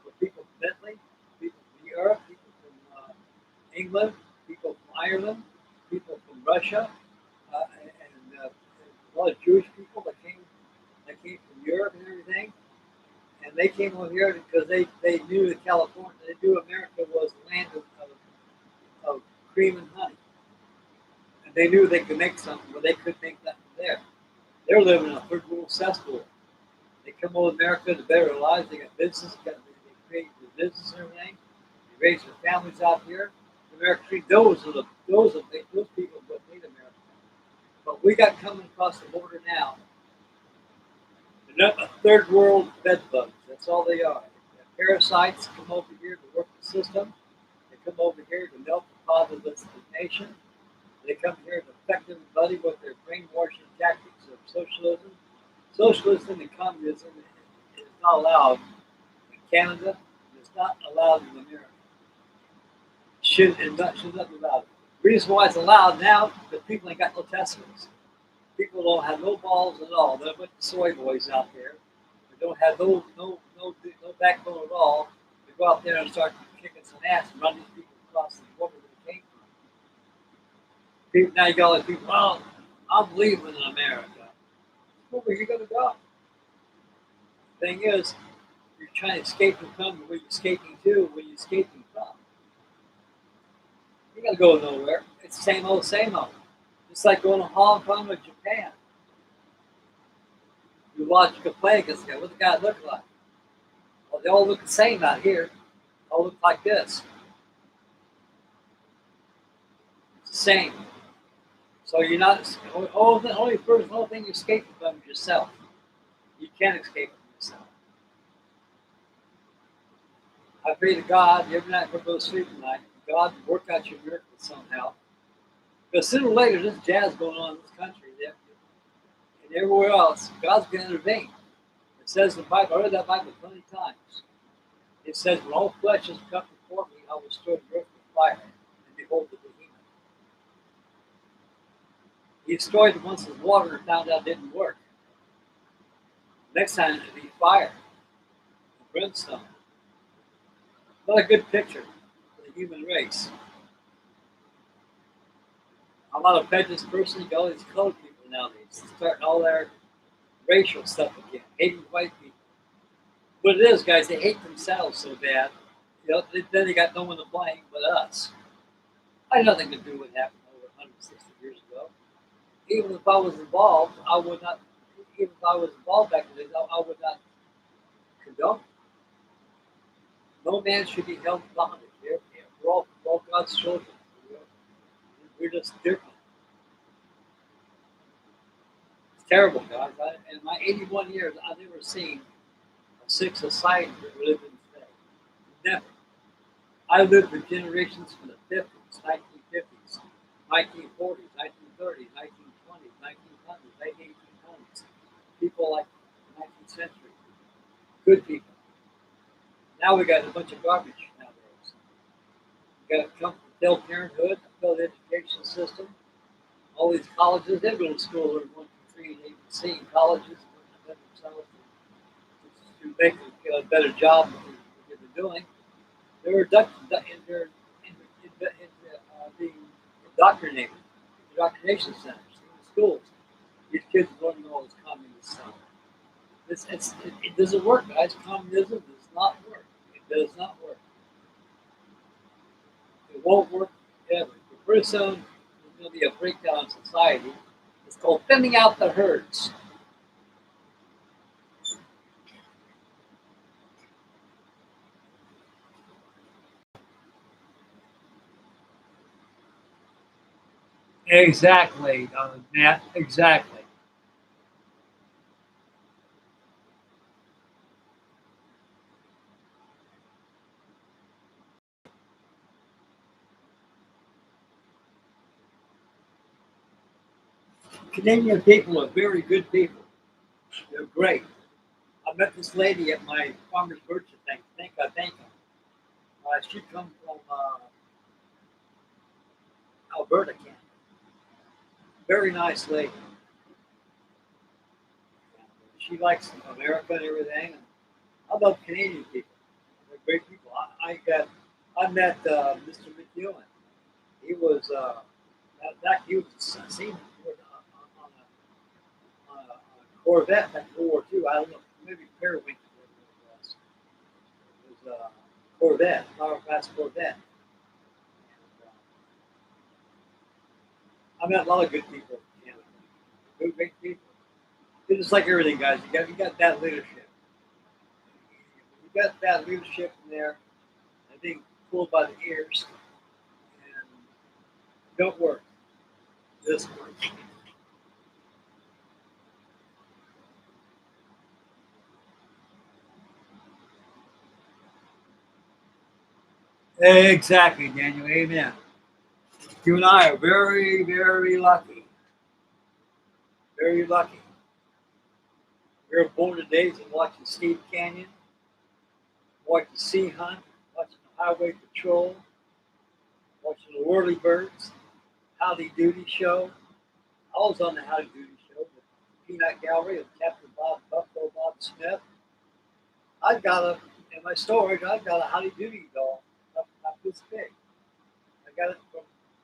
were people from Italy, people from Europe, people from England, people from Ireland, people from Russia, and a lot of Jewish people that came from Europe and everything. And they came over here because they knew that California, they knew America was the land of cream and honey. And they knew they could make something, but they couldn't make nothing there. They're living in a third world cesspool. They come over to America to better their lives. They got business, they create the business and everything. They raise their families out here. America, those people that made America. But we got coming across the border now. They're not a third world bed bugs. That's all they are. They're parasites come over here to work the system. They come over here to melt the pot of this nation. They come here to affect everybody with their brainwashing tactics of socialism. Socialism and communism is not allowed in Canada. It's not allowed in America. Should not be allowed. The reason why it's allowed now, because people ain't got no testicles. People don't have no balls at all. They're a bunch of soy boys out there. They don't have no backbone at all. They go out there and start kicking some ass and run these people across the border where they came from. People, now you got all these people, well, I'm leaving in America. Where are you going to go? The thing is, you're trying to escape from where you're escaping to, where you're escaping from. You got to go nowhere. It's the same old, same old. It's like going to Hong Kong or Japan. You watch a play against the guy. What the guy look like? Well, they all look the same out here. They all look like this. It's the same. So you're not. The only thing you escape from is yourself. You can't escape from yourself. I pray to God every night before I go to sleep tonight. God work out your miracle somehow. Because sooner or later, this jazz going on in this country and everywhere else, God's going to intervene. It says in the Bible, I read that Bible 20 times. It says, when all flesh has come before me, I will restore the earth with fire, and behold the behemoth. He destroyed it once with water and found out it didn't work. Next time it'll be fire and brimstone. Not a good picture for the human race. I'm not a prejudiced person. You got all these colored people nowadays starting all their racial stuff again, hating white people. What it is, guys, they hate themselves so bad. You know, then they got no one to blame but us. I had nothing to do with what happened over 160 years ago. Even if I was involved, I would not. Even if I was involved back then, I would not condone it. No man should be held in bondage. We're all God's children. We're just different. It's terrible, guys. In my 81 years, I've never seen a sick society that we live in today. Never. I lived for generations from the 50s, 1950s, 1940s, 1930s, 1920s, 1900s, late 1800s. People like the 19th century. Good people. Now we got a bunch of garbage nowadays. We got to come from Planned Parenthood, failed education system, all these colleges. They're going to school learn 1, 2, 3, and even C in colleges themselves to make a better job of what they've been doing. They're being indoctrinated, indoctrination centers, in schools. These kids are learning all this communist stuff. It doesn't work, guys. Communism does not work. It does not work. It won't work ever. Pretty soon, there's going to be a breakdown in society. It's called thinning out the herds. Exactly, Matt. Exactly. Canadian people are very good people. They're great. I met this lady at my farmer's birthday thing. Thank her. She come from Alberta, Canada. Very nice lady. She likes America and everything. I love Canadian people. They're great people. I met Mr. McEwen. He was he was seen on a Corvette back in World War II. I don't know, maybe Periwinkle was. It was a Corvette, power class Corvette. And, I met a lot of good people in Canada. Good, great people. It's just like everything, guys. You got that leadership. You got that leadership in there. And being pulled by the ears and don't work. This works. Exactly, Daniel. Amen. You and I are very, very lucky. Very lucky. We were born in days of watching Steve Canyon, watching sea hunt, watching the highway patrol, watching the whirly birds, Howdy Doody show. I was on the Howdy Doody show with Peanut Gallery of Captain Bob Buffalo Bob Smith. I've got a in my storage. I've got a Howdy Doody doll up this big. I got it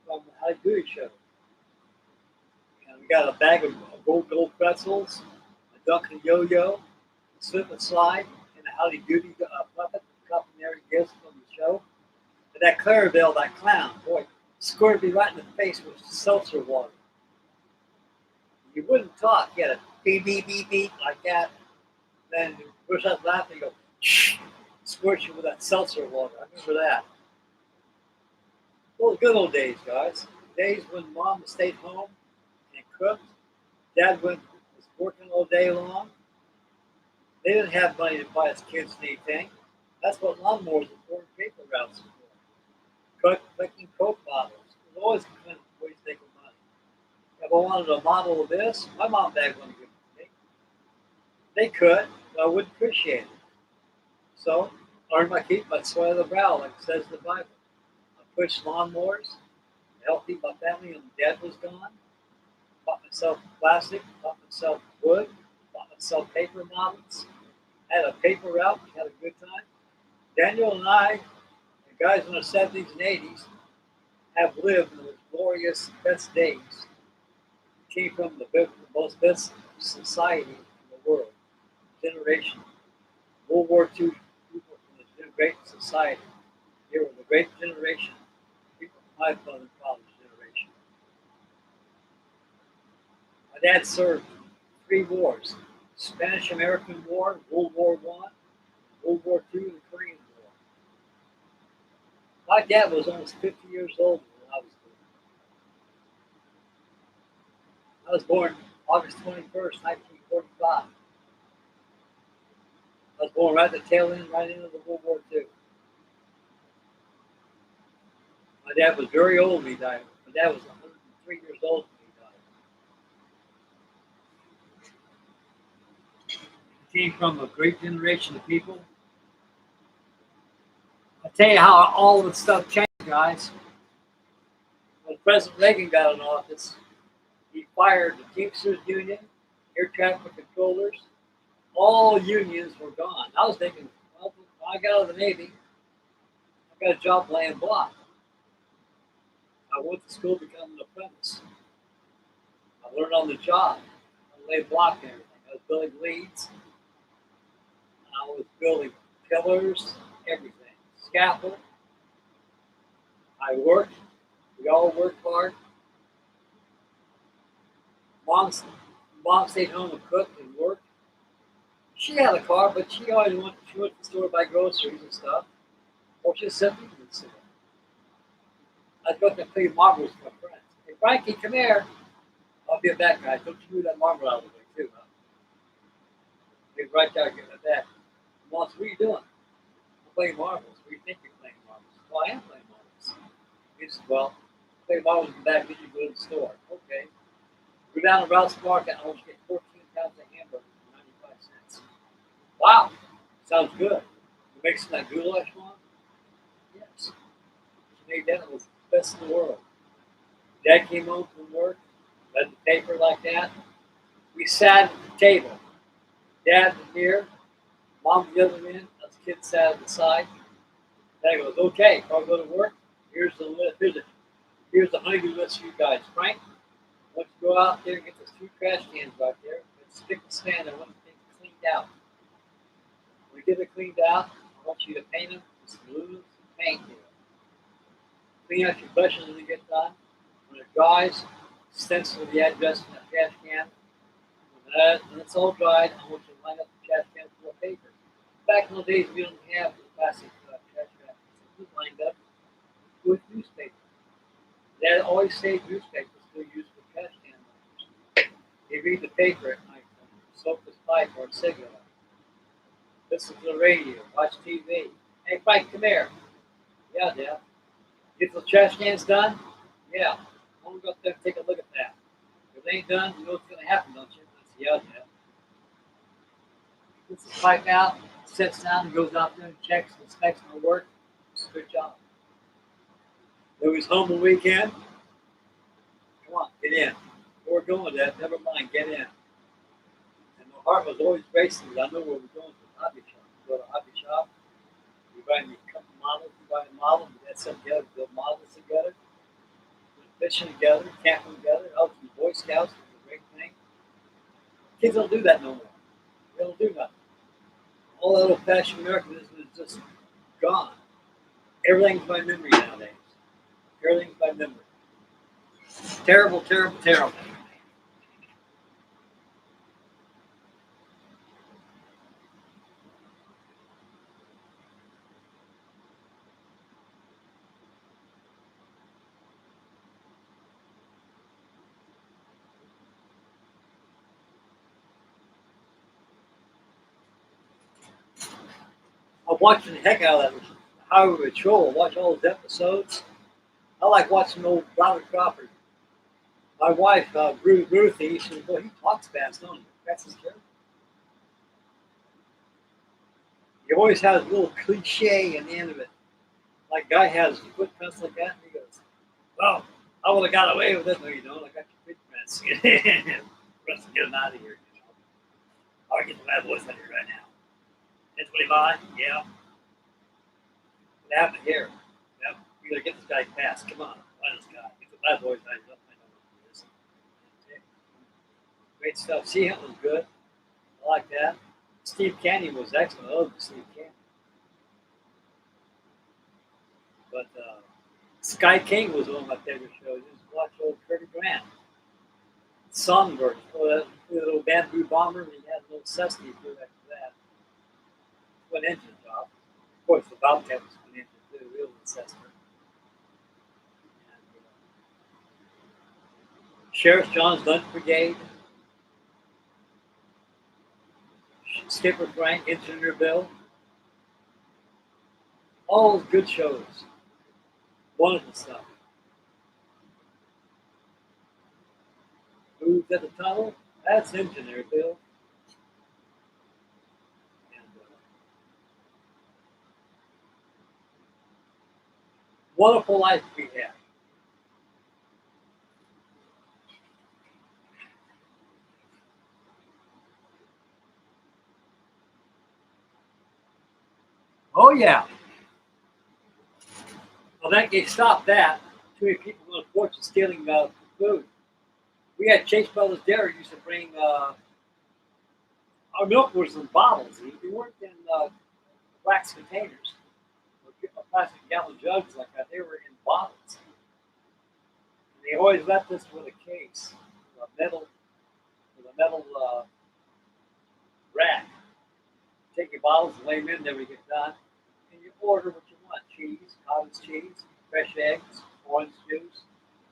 from the Howdy Doody show. And we got a bag of gold pretzels, a Dunkin' Yo-Yo, a slip and slide, and a Howdy Doody puppet, complimentary gifts from the show. And that Clarabelle, that clown, boy, squirted me right in the face with seltzer water. You wouldn't talk. You had a beep, beep, beep, beep like that. Then you push out laughing and go, shh, squirt you with that seltzer water. I remember that. Well, the good old days, guys. Days when mom stayed home and cooked. Dad was working all day long. They didn't have money to buy his kids anything. That's what lawnmowers and pouring paper routes were for. Collecting Coke bottles. There's always ways to make money. If I wanted a model of this, my mom and dad wouldn't give it to me. They could, but I wouldn't appreciate it. So, earn my keep by sweat of the brow, like it says in the Bible. I pushed lawnmowers to help feed my family when dad was gone. Bought myself plastic, bought myself wood, bought myself paper models. Had a paper route, had a good time. Daniel and I, the guys in the 70s and 80s, have lived in those glorious best days. Came from the most best society in the world. Generation. World War II people from the great society. They were the great generation. People from my father and father's generation. My dad served 3 wars. Spanish-American War, World War I, World War II, and the Korean War. My dad was almost 50 years old when I was born. I was born August 21st, 1945. I was born right at the tail end, right into the World War II. My dad was very old when he died. My dad was 103 years old when he died. He came from a great generation of people. I'll tell you how all this stuff changed, guys. When President Reagan got in office, he fired the Teamsters Union, air traffic controllers. All unions were gone. I was thinking, well, when I got out of the Navy, I got a job laying block. I went to school to become an apprentice. I learned on the job. I laid block and everything. I was building leads. I was building pillars, everything. Scaffold. I worked. We all worked hard. Mom stayed home and cooked and worked. She had a car, but she always went to the store to buy groceries and stuff. Or she sent me to the store. I'd go up and play marbles with my friends. Hey, Frankie, come here. I'll be back, guys. Don't you move that marble out of the way, too, huh? Get right there, get it back. Mom said, what are you doing? I'm playing marbles. What do you think you're playing marbles? Well, I am playing marbles. He said, well, play marbles in the back, then you go to the store. Okay. Go down to Ralph's Market, I want you to get 14 pounds of hamburgers for 95 cents. Wow. Sounds good. You make some of that goulash, Mom? Yes. She made that. It was the best in the world. Dad came home from work, read the paper like that. We sat at the table. Dad was here, Mom the other end, us kids sat at the side. Dad goes, okay, if I go to work, here's the list. Here's the honeydew list for you guys. Frank, I want you to go out there and get those 2 trash cans right there and stick the stand. I want things cleaned out. When we get it cleaned out, I want you to paint them with some glue and paint here. Clean out your brushes when you get done. When it dries, stencil the address in the trash can. When it's all dried, I want you to line up the trash can full of paper. Back in the days, we didn't have the plastic trash wrappers. We lined up with newspaper. Dad always saved newspapers to use for trash can liners. They read the paper at night time, smoke his pipe or a cigarette. Listen to the radio, watch TV. Hey, Frank, come here. Yeah, Dad. Get the trash cans done? Yeah. I want to go up there and take a look at that. If it ain't done, you know what's going to happen, don't you? I said, yeah, Dad. Gets the pipe out, sits down and goes out there and checks and inspects my work. Good job. If he's home the weekend, come on, get in. Where we're going, Dad, never mind, get in. And my heart was always racing. I know where we're going to the hobby shop. We go to the hobby shop, we buy me a couple models, we buy a model, we get some together, build models together, fishing together, camping together, out to the Boy Scouts, which is a great thing. Kids don't do that no more. They don't do nothing. All that old-fashioned Americanism is just gone. Everything's by memory nowadays. Everything's by memory. Terrible, terrible, terrible. I'm watching the heck out of that Highway Patrol. Watch all those episodes. I like watching old Robert Crawford. My wife, Ruthie, she said, "Boy, he talks fast, don't he?" That's his character. He always has a little cliche in the end of it. Like guy has footprints like that, and he goes, "Well, I would have got away with it." No, you don't. I got your footprints. Let's get him out of here. You know? I'll get the bad boys out of here right now. 1025? Yeah. What happened here? Yep. We gotta get this guy fast. Come on, find this guy. Get the bad boys out of here. I know what it is. Great stuff. See, it was good. I like that. Steve Canyon was excellent. I love Steve Canyon. But Sky King was one of my favorite shows. Just watch old Curtis Grant. Songbird. Oh, that little bamboo bomber. And he had a little Cessna too after that. Twin engine job. Of course, the Bobcat was twin engine too. Real Cessna. And, Sheriff John's Lunch Brigade. Skipper Frank, Engineer Bill. All those good shows. Wonderful stuff. Who's at the tunnel? That's Engineer Bill. And, wonderful life we have. Oh yeah. Well, that they stopped that. Too many people on the porch stealing food. We had Chase Brothers Dairy used to bring our milk was in bottles. They weren't in wax containers or plastic gallon jugs like that. They were in bottles. And they always left us with a case, a metal rack. Take your bottles and lay them in there when you get done. And you order what you want: cheese, cottage cheese, fresh eggs, orange juice,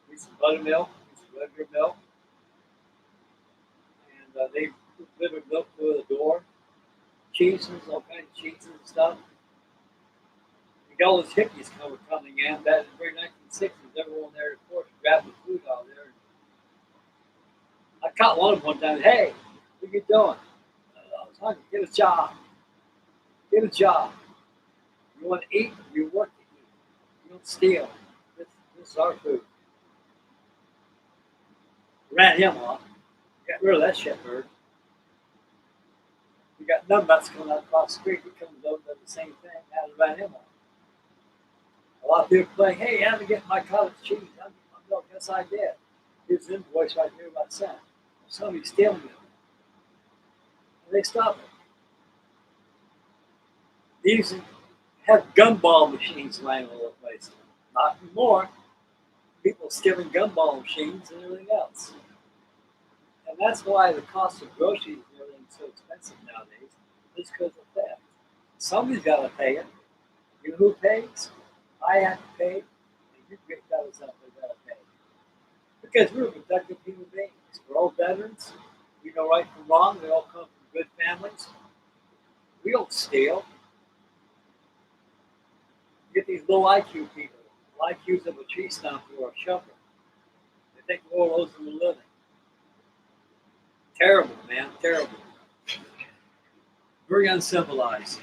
need some buttermilk, need some regular milk. And they delivered milk to the door, cheeses, all kinds of cheeses and stuff. You got all those hippies coming in. That in the very 1960s, everyone there, of course, grabbing food out there. I caught one of them one time. Hey, what are you doing? I was hungry. Get a job. Get a job. You want to eat? You work to eat. You don't steal. This is our food. Ran him off. Got rid of that shitbird. We got numbnuts coming out across the street. He comes over, does the same thing. Had to ran him off. A lot of people playing, hey, how to get my cottage cheese? How to get my milk? Yes, I did. Here's the invoice right here about that. Somebody's stealing it. And they stop it. These have gumball machines lying all over the place. Not anymore. People stealing gumball machines and everything else. And that's why the cost of groceries and everything is so expensive nowadays. It's because of theft. Somebody's got to pay it. You know who pays? I have to pay, and you great fellas out there got to pay. Because we're productive human beings. We're all veterans. We know right from wrong. We all come from good families. We don't steal. You get these low IQ people, IQs of a tree stump or a shovel. They think the world owes them a living. Terrible, man. Terrible. Very uncivilized.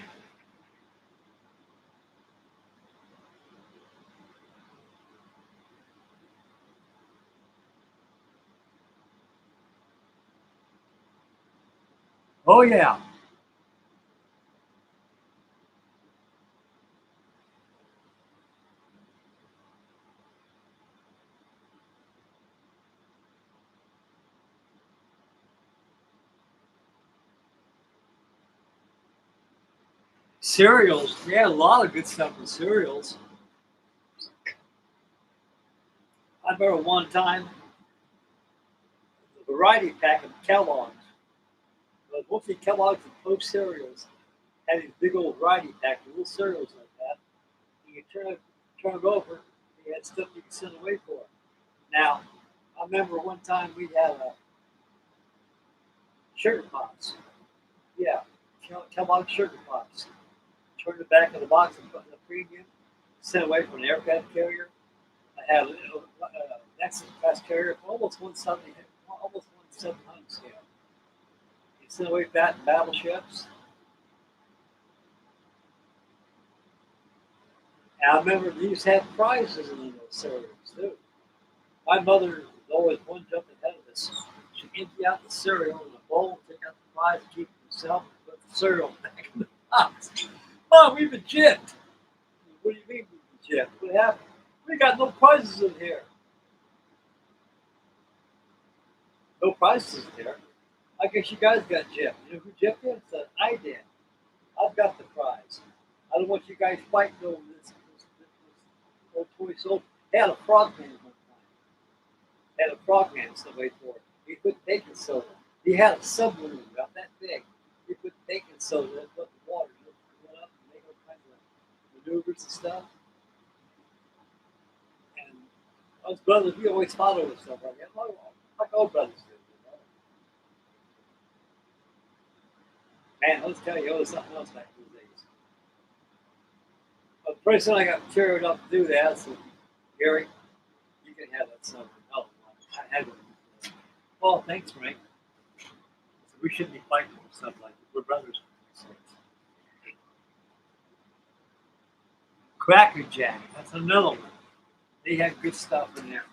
Oh yeah. Cereals. Yeah, a lot of good stuff in cereals. I remember one time the variety pack of Kellogg's. But mostly Kellogg's and Post cereals had these big old variety packs, little cereals like that. And you turn it over, you had stuff you could send away for it. Now, I remember one time we had a sugar pops. Yeah, Kellogg's sugar pops. Turn the back of the box and put in the premium. Sent away from an aircraft carrier. I had a next class carrier for almost 170, almost 1,700 scale. You sent away that in battleships. And I remember these had prizes in those cereals too. My mother was always one jump ahead of us. She'd empty out the cereal in a bowl, take out the prize, keep it herself, and put the cereal back in the box. Mom, we've been gypped. What do you mean we've been gypped? What happened? We got no prizes in here. No prizes in here. I guess you guys got gypped. You know who gypped you? Said I did. I've got the prize. I don't want you guys fighting over this old toy sold. They had a frogman one time. They had a frogman somewhere for it. He put baking soda. He had a submarine about that big. He put baking soda and put the water. Went up and made all kinds of maneuvers and stuff. And us brothers, we always fought over stuff like that. Like all brothers do. Man, let's tell you, it was something else back in those days. But pretty soon I got carried up to do that, so Gary, you can have that stuff. Oh, I had it. Well, thanks, Frank. So we shouldn't be fighting over stuff like that. We're brothers. Cracker Jack, that's another one. They had good stuff in there.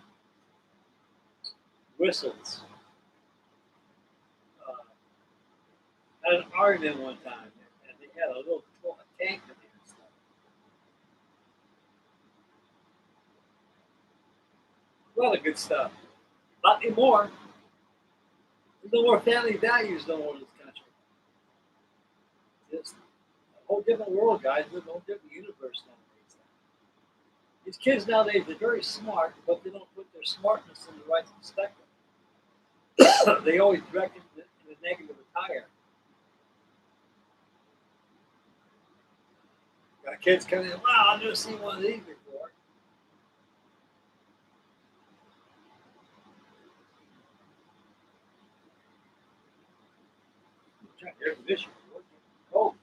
Whistles. I had an argument one time, and they had a little tank in there and stuff. A lot of good stuff. Not anymore. There's no more family values no more in this country. It's a whole different world, guys. Live a whole different universe nowadays. These kids nowadays are very smart, but they don't put their smartness in the right perspective. They always direct it in a negative attire. Got kids coming in, wow, I've never seen one of these before. Air conditioning. Oh.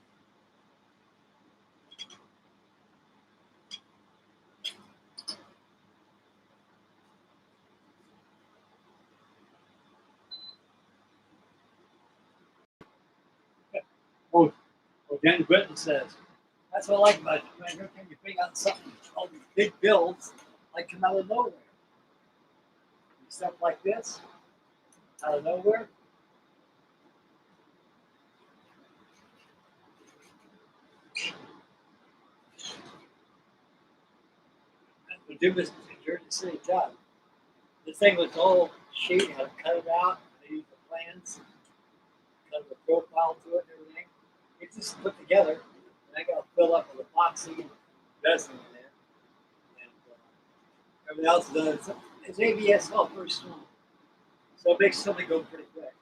Well, Danny Britton says, that's what I like about you, man. Every time you bring out something, all these big builds, like come out of nowhere. Stuff like this, out of nowhere. The difference in Jersey City, John. This thing was all shady, how to cut it out, they used the plans, cut the profile to it and everything. It's just put together, and I got to fill up with epoxy and resin in there. And everything else is done. It's ABS very strong. So it makes something go pretty quick.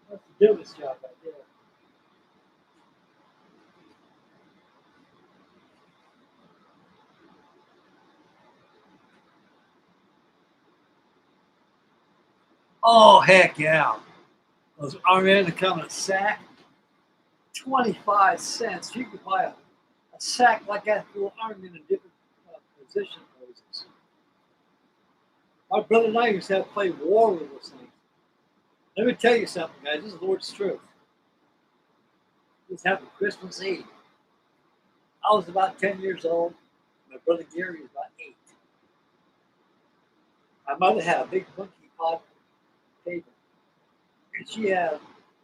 That's the difference job right there. Oh, heck yeah. Those RN that come in a sack, 25 cents. You could buy a sack like that for arm in a different position poses. My brother and I used to have to play war with those things. Let me tell you something, guys. This is the Lord's truth. was having Christmas Eve. I was about 10 years old. My brother Gary was about 8. My mother had a big monkey pod table, and she had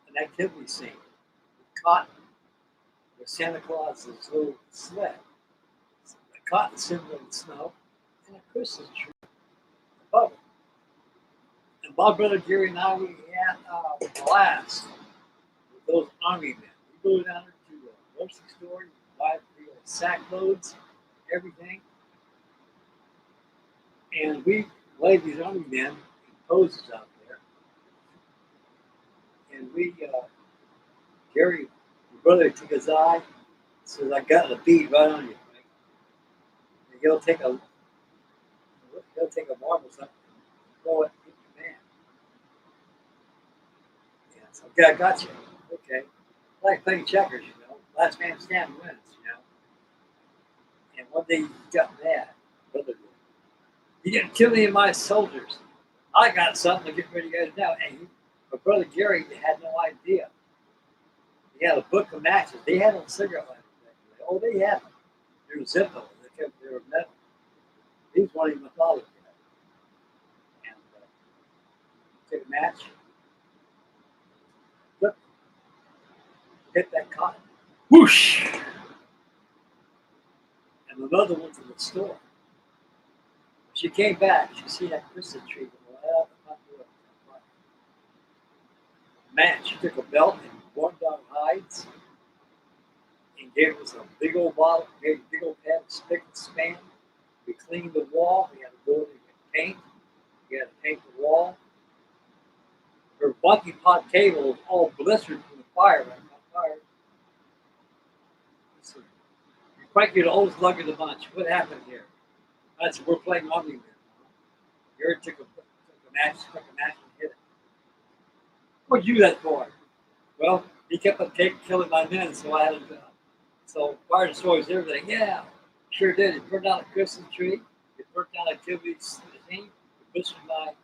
an activity scene with cotton, with Santa Claus's little sled, a cotton symbol in the snow, and a Christmas tree above it. And my brother Gary and I, we had a blast with those army men. We go down to the grocery store, buy the sack loads, everything, and we laid these army men in poses out there. And we, Gary, my brother took his eye, says, "I got a bead right on you, Frank." And he'll take a marble or something, throw it, hit your man. Yeah, so, okay, I got you. Okay. Like playing checkers, you know. Last man standing wins, you know. And one day he got mad. Brother did. You didn't kill any of my soldiers. I got something to get rid of you guys now. And my brother Gary had no idea. He had a book of matches. They had on cigarette lighters. Oh, they had them. They were Zippo. They were metal. These weren't even methodical. And take a match. Flip. Hit that cotton. Whoosh! And my mother went to the store. She came back. She seen that Christmas tree right out the front door. Man, she took a belt and warmed down hides and gave us a big old bottle, big old pan, spick and span. We cleaned the wall. We had to go in and get paint. We had to paint the wall. Her bucky pot table was all blistered from the fire. Listen, Frankie, the oldest lug of the bunch. What happened here? That's we're playing army men. Gary took a match, and hit it. What'd you do that for? Well, he kept on killing my men, so I had to. So fire destroys everything. Yeah, sure did. It burned down a Christmas tree. It burned down activity scene. It blistered my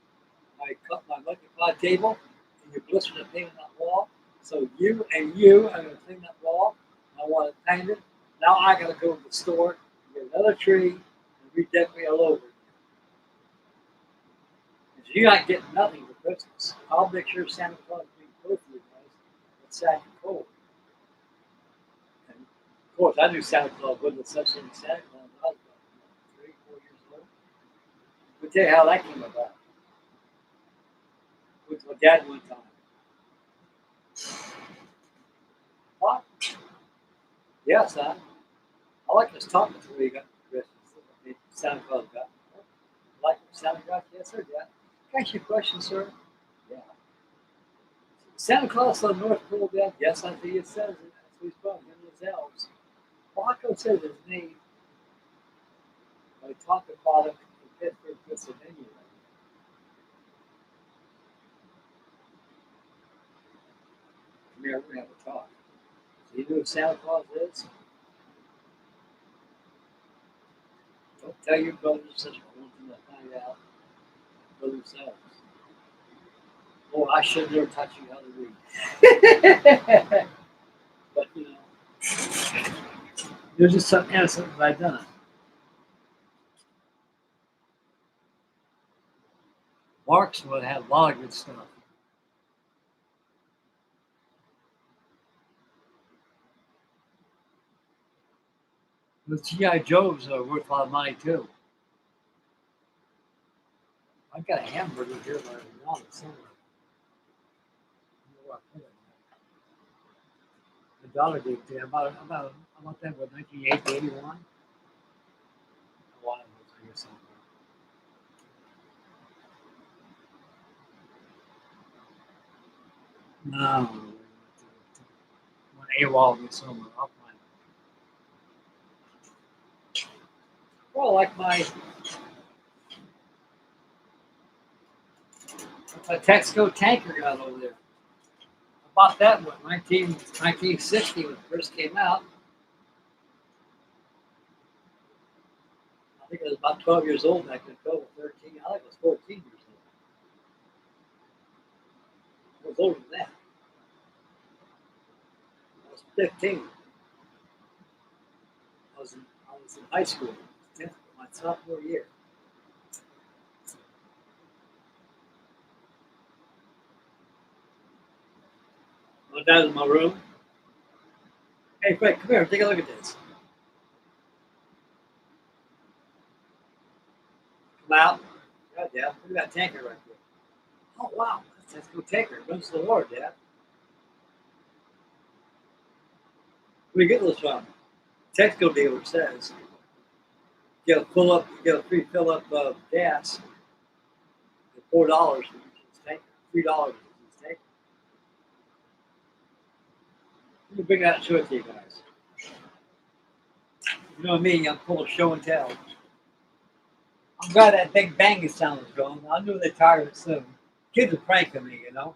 monkey pod table, and you blistered the paint on that wall. So you are going to clean that wall. I want it painted. Now I got to go to the store, get another tree, and redecorate all over. You're not getting nothing for Christmas. I'll make sure Santa Claus brings both of you guys a sack of coal. And of course, I knew Santa Claus wasn't such thing as Santa Claus. I was about 3, 4 years old. I'll tell you how that came about. With my dad one time. What? Yeah, son. I like this talking to you got for Christmas. Santa Claus got. Like Santa Claus? Yes, sir, Dad. Can I ask you a question, sir? Yeah. Santa Claus on the North Pole, Dad? Yes, I think it says it. That's what he's from, him and his elves. Well, how come it says his name? I talked about him in Pittsburgh, Pennsylvania. Come here, we're going to have a talk. So you know who Santa Claus is? Don't tell your brothers and sisters. I want them to find out for themselves. Oh, I should never touch you how to read. But, you know, there's just something innocent that I've done. Mark's would have a lot of good stuff. The G.I. Joes are worth a lot of money, too. I've got a hamburger here, but I'm not somewhere. I don't know where I put it. The dollar did too. About that, what, 1980, 81? I want it here somewhere. No. When AWOL gets somewhere, I'll find it. Well, like my Texaco tanker got over there. I bought that one, 1960 when it first came out. I think I was about 12 years old back then, 12 or 13. I think I was 14 years old. I was older than that. 15. I was in high school, 10th, my sophomore year. I went down to my room. Hey, Frank, come here. Take a look at this. Come out. God, Dad, look at that tanker right there. Oh, wow. That's a good tanker. It runs to the Lord, Dad. Where do you get those from? Texaco dealer says you get a free fill up of gas for $4 for each tanker. $3 for each tanker. Let me bring that and show it to you guys. You know me, I'm full of show and tell. I'm glad that big banging sound was going. I knew they'd tire of it soon. Kids are pranking me, you know.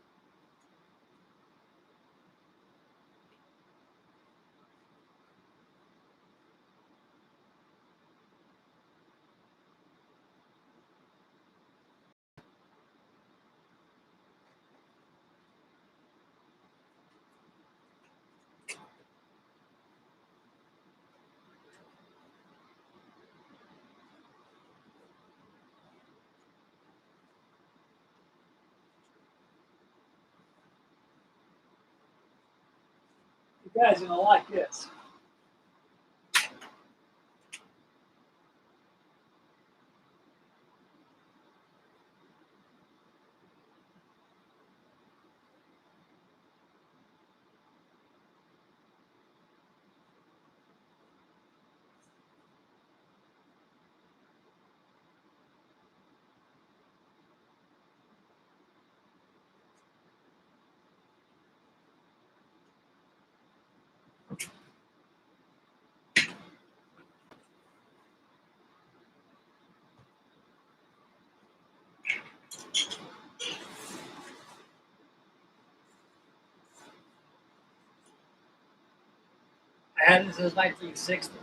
You guys are gonna like this. I had this since 1960.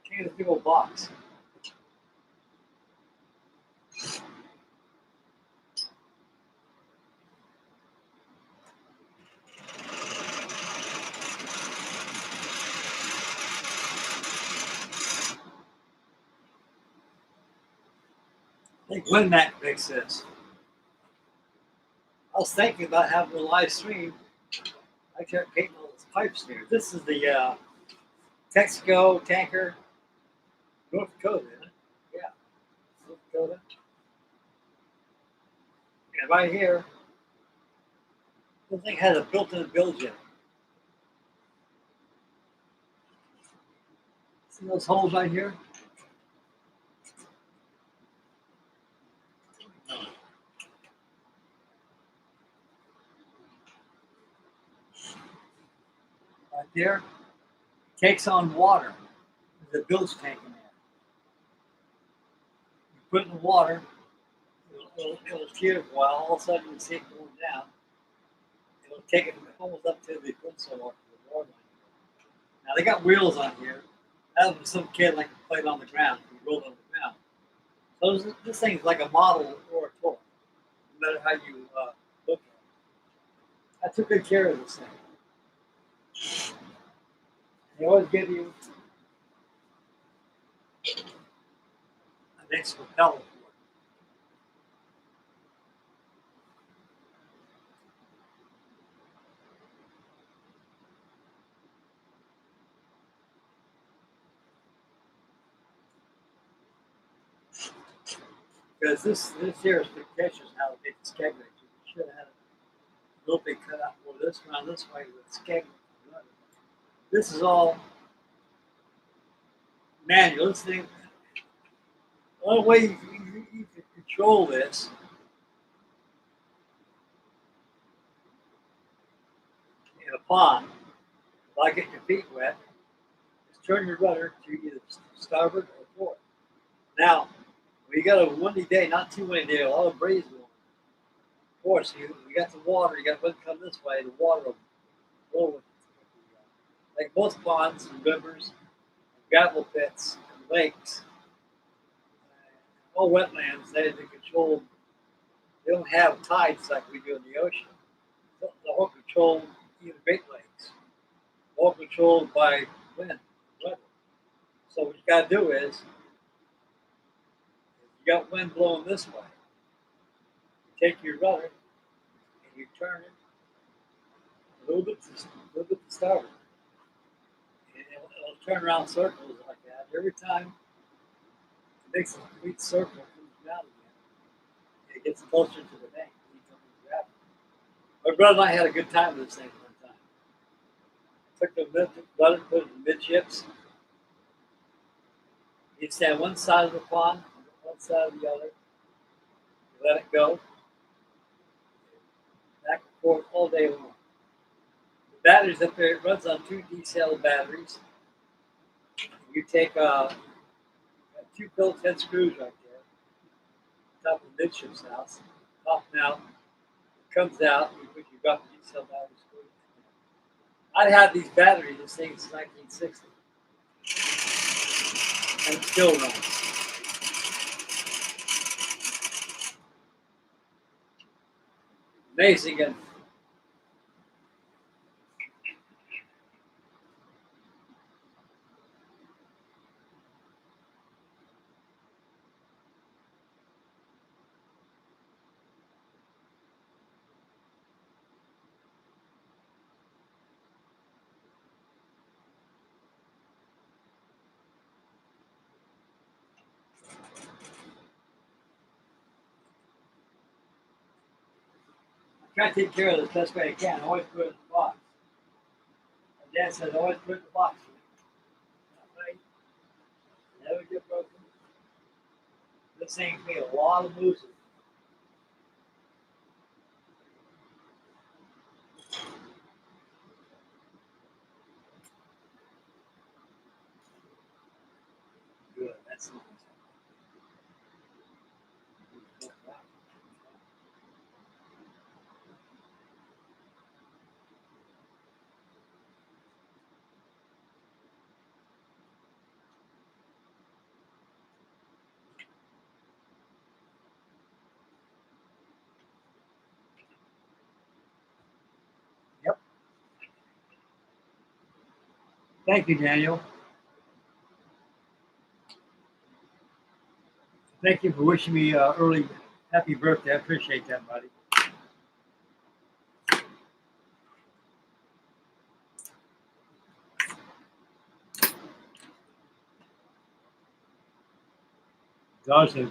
Came in a big old box. I think WinMac makes this. I was thinking about having a live stream. I kept painting all those pipes here. This is the Texaco tanker, North Dakota, isn't it? Yeah, North Dakota. And right here, this thing has a built-in bilge in it. See those holes right here? Right there. Takes on water. There's a bilge tank in there. You put it in the water, it'll steer for a while. All of a sudden, you see it going down. It'll take it almost up to the console of the water line. Now, they got wheels on here. That was some kid like to play it on the ground. He rolled on the ground. So this thing's like a model or a toy, no matter how you look at it. I took good care of this thing. They always give you an extra propeller for it. Because this here is fictitious how they make the skeg mix. You should have had a little bit cut out more this around this way with skeg. This is all manual. This thing, the only way you can control this in a pond without getting your feet wet is turn your rudder to either starboard or port. Now, when you got a windy day, not too windy day, a lot of breeze going. Of course, you got the water, you got wind come this way, the water will roll with it. Like most ponds and rivers, and gravel pits and lakes, all wetlands, they control. They don't have tides like we do in the ocean. They're all controlled, even Great Lakes, all controlled by wind, weather. So what you got to do is, if you got wind blowing this way, you take your rudder and you turn it a little bit to starboard. And it'll turn around circles like that. Every time it makes a complete circle, it comes down again. It gets closer to the bank. My brother and I had a good time with this thing one time. Took the rudder, put it in midships. He'd stand one side of the pond, one side of the other. You let it go. Back and forth all day long. The batteries up there, it runs on 2 D-cell batteries. You take 2 Phillips head screws right there, top of the midships house, popping out, it comes out, you got the D-cell battery screws. I had these batteries, this thing since 1960, and it still runs. Amazing. And try to take care of it the best way I can. Always put it in the box. My dad says always put it in the box. Right? Never get broken. This thing made a lot of moves. Good. That's nice. Yep. Thank you, Daniel. Thank you for wishing me early happy birthday. I appreciate that, buddy. Dad says,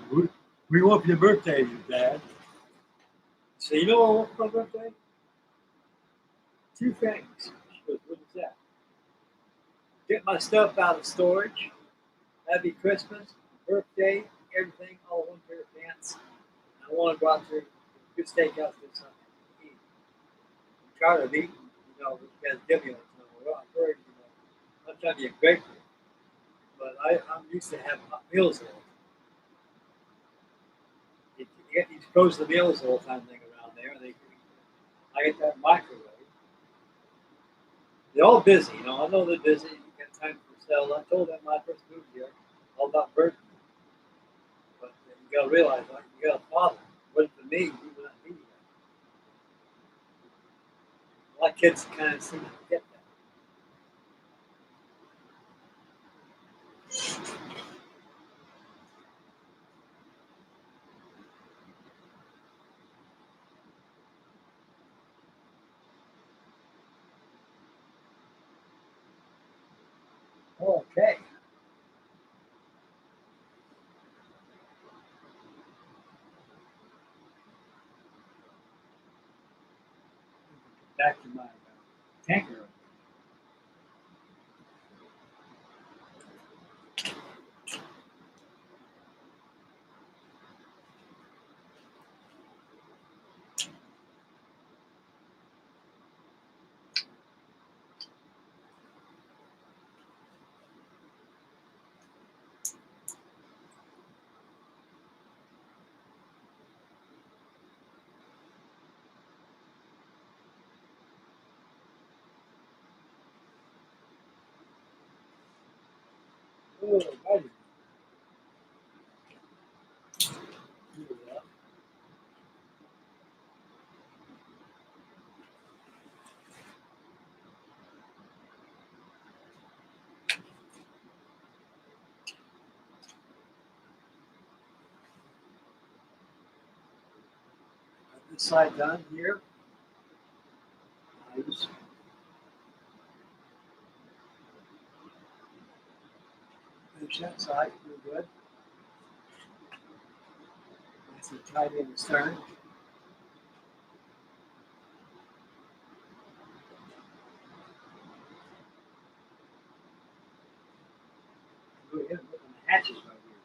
we want your birthday, Dad. So you know what I want for my birthday? 2 things. She goes, what is that? Get my stuff out of storage. Happy Christmas, birthday, everything, all one pair of pants. I want to go out there, good steakhouse, do something to eat. I'm tired of eating, you know, what you guys give me all the time. Well, I'm very, I'm trying to be grateful, but I'm used to having hot meals all the time. You get these frozen meals all the time thing around there, and I get that microwave. They're all busy, you know. I know they're busy. You got time for sales. I told them when I first moved here all about bird food. But you got to realize, like, you got a father. But for me, you would not be here. A lot of kids kind of seem to forget that. Okay. Back to my tanker. Oh, buddy. this side done here. Nice. Finish that side, real good. Nice and tight in the stern. Go ahead and look on the hatches right here.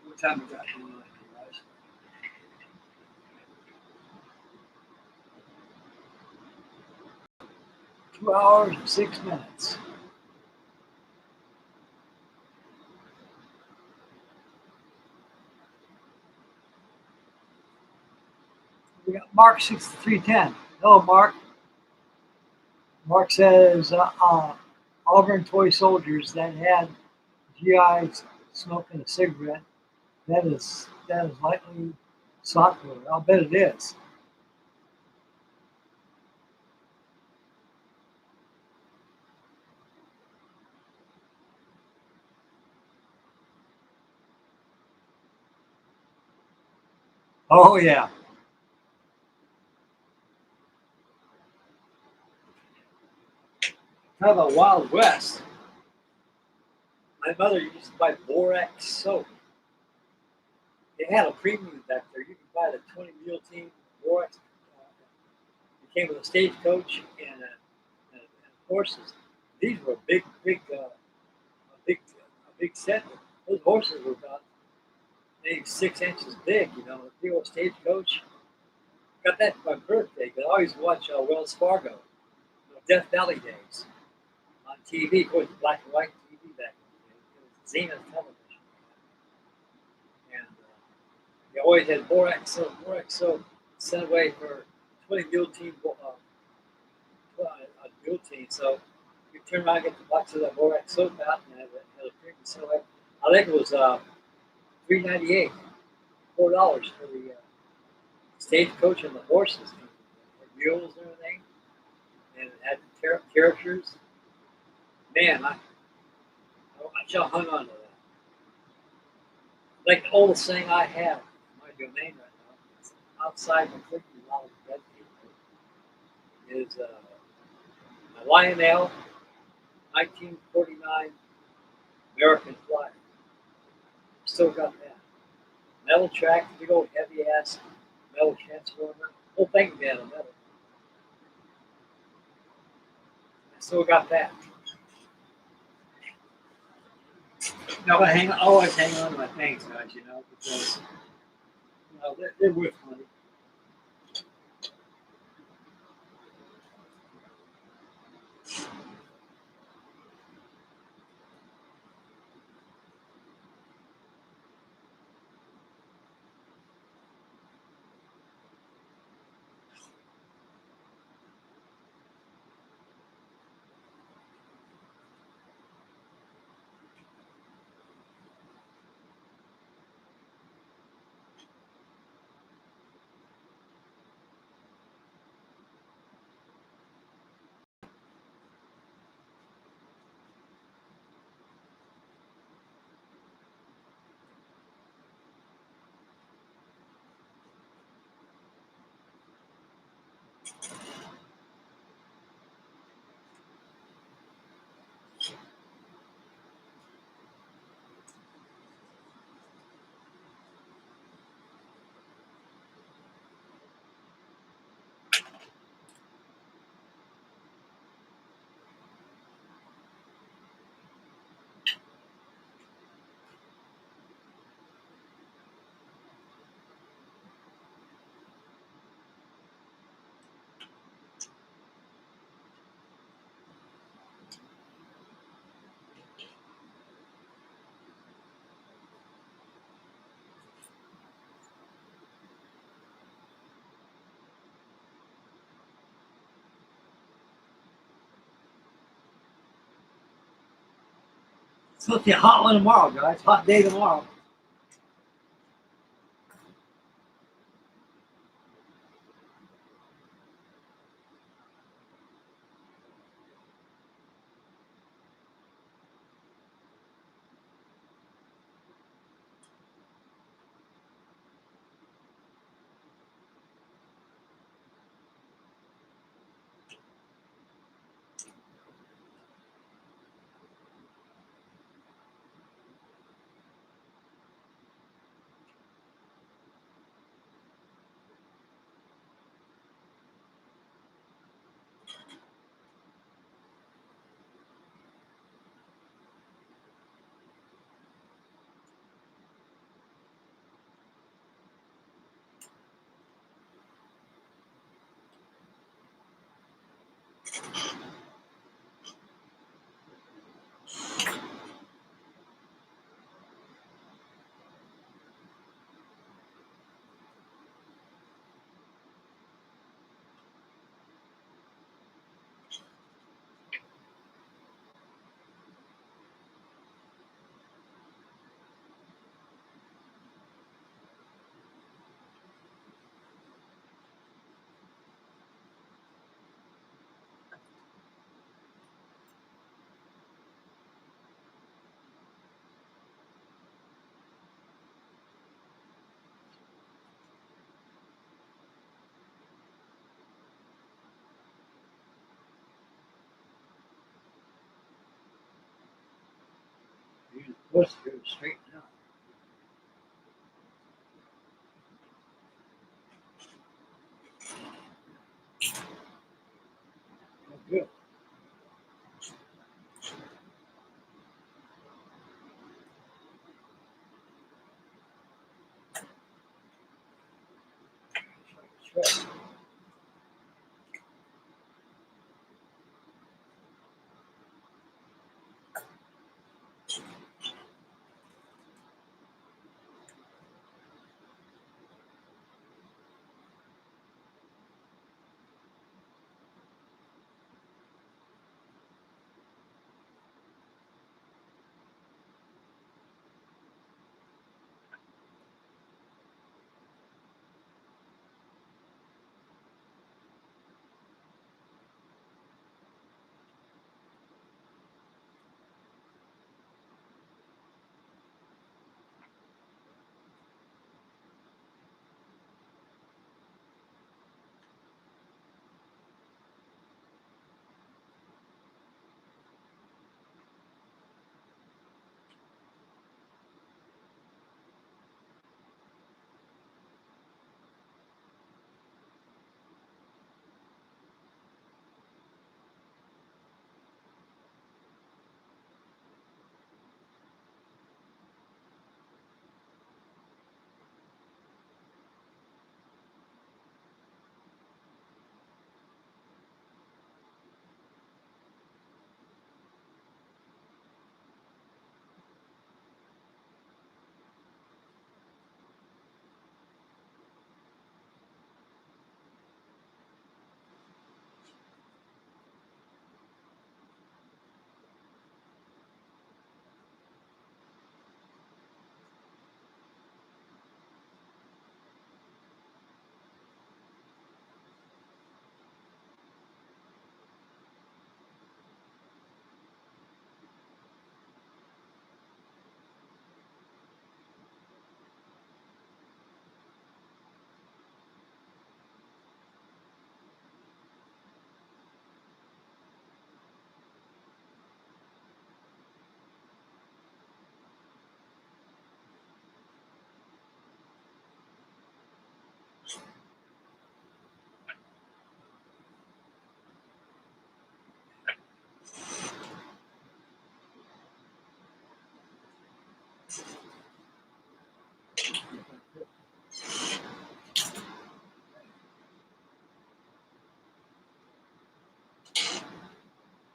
What time we got going on here, guys? 2 hours and 6 minutes. We got Mark 6310. Hello, Mark. Mark says Auburn toy soldiers that had GIs smoking a cigarette. That is likely software. I'll bet it is. Oh yeah. Talk about Wild West. My mother used to buy borax soap. They had a premium back there. You could buy the 20 mule team borax. It came with a stagecoach and horses. These were a big set. Those horses were about maybe 6 inches big. You know, a big old stagecoach. Got that for my birthday. But I always watch Wells Fargo, Death Valley days on TV. Of course, black and white TV back then. It was Zenith television, and they always had borax soap sent away for 20 mule team mule team. So you turn around and get the box of that borax soap out, and had a premium sent away. I think it was $3.98, $4 for the stagecoach and the horses, the mules and everything, and it had characters. Man, I shall hung on to that. Like the oldest thing I have in my domain right now, it's outside completely knowledge of dead people, is a Lionel 1949 American Flyer. Still got that. Metal track, big old heavy ass metal transformer. Whole thing made out of metal. I still got that. No, I always hang on to my things, guys, you know, because they're worth money. It's supposed to be a hot one tomorrow, guys. Hot day tomorrow. Use the push through to straighten out. Oh, good. Sure.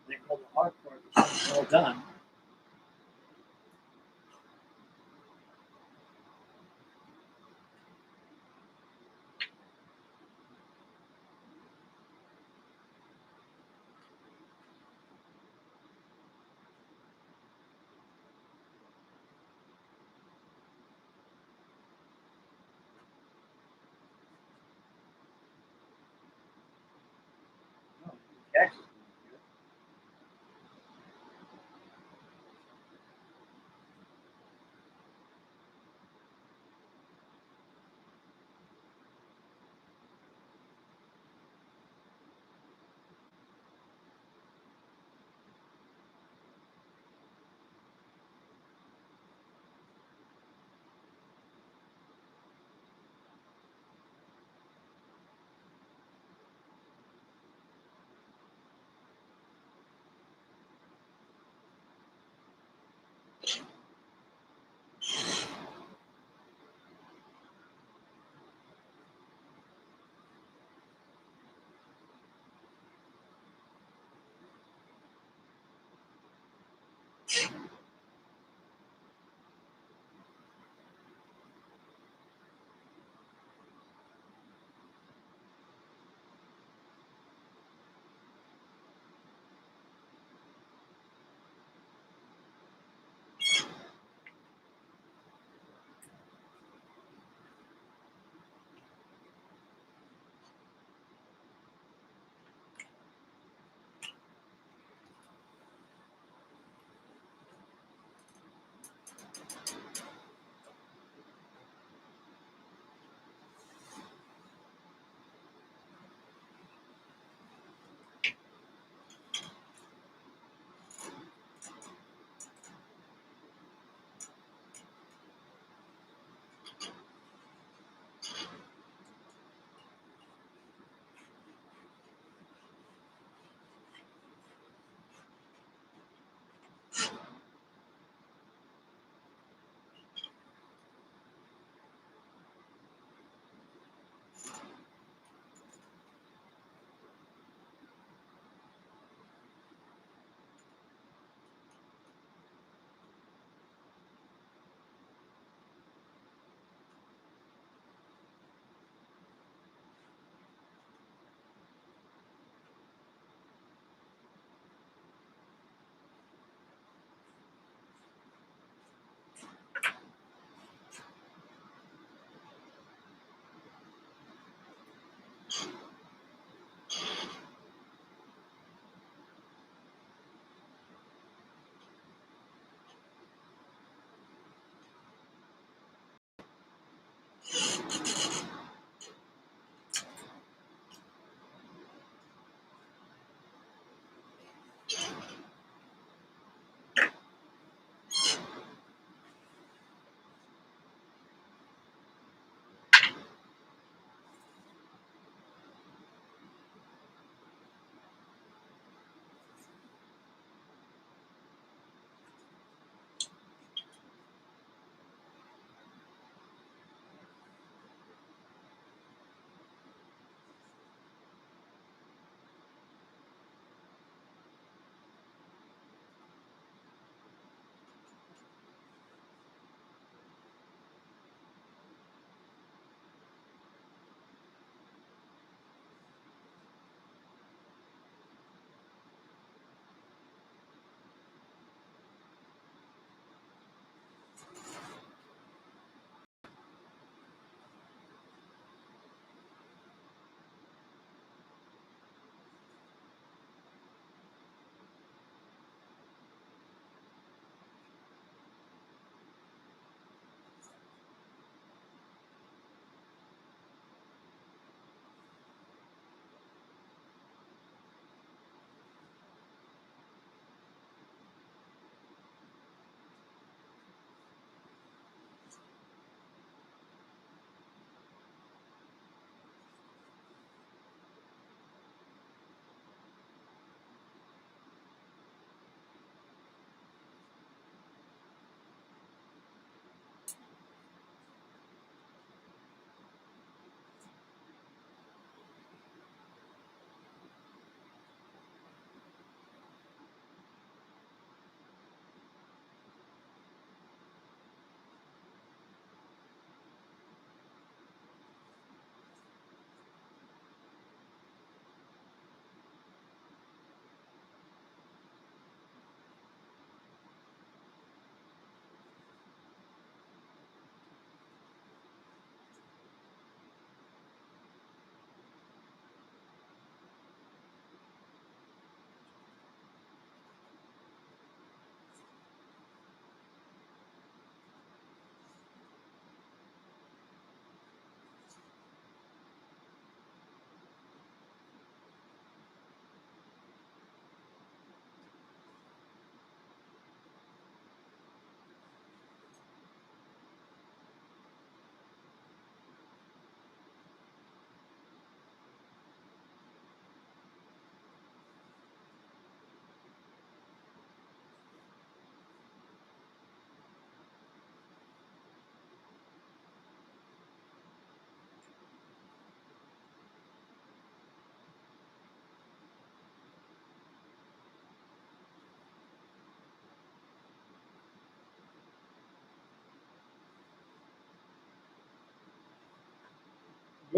They call the hard part, it's all done. Oh, catch it.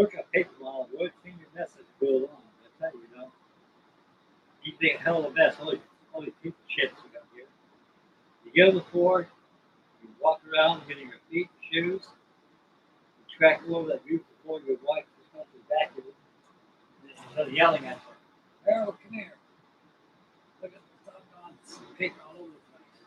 work at paper mile, what change your message goes on. I tell you, you know. You think hell of the best. All these people shits we got here. You get on the floor, you walk around getting your feet, shoes, you track over that beautiful floor your wife just wants to back you. And then she's yelling at you. Harold, come here. Look at the doggone paper all over the place.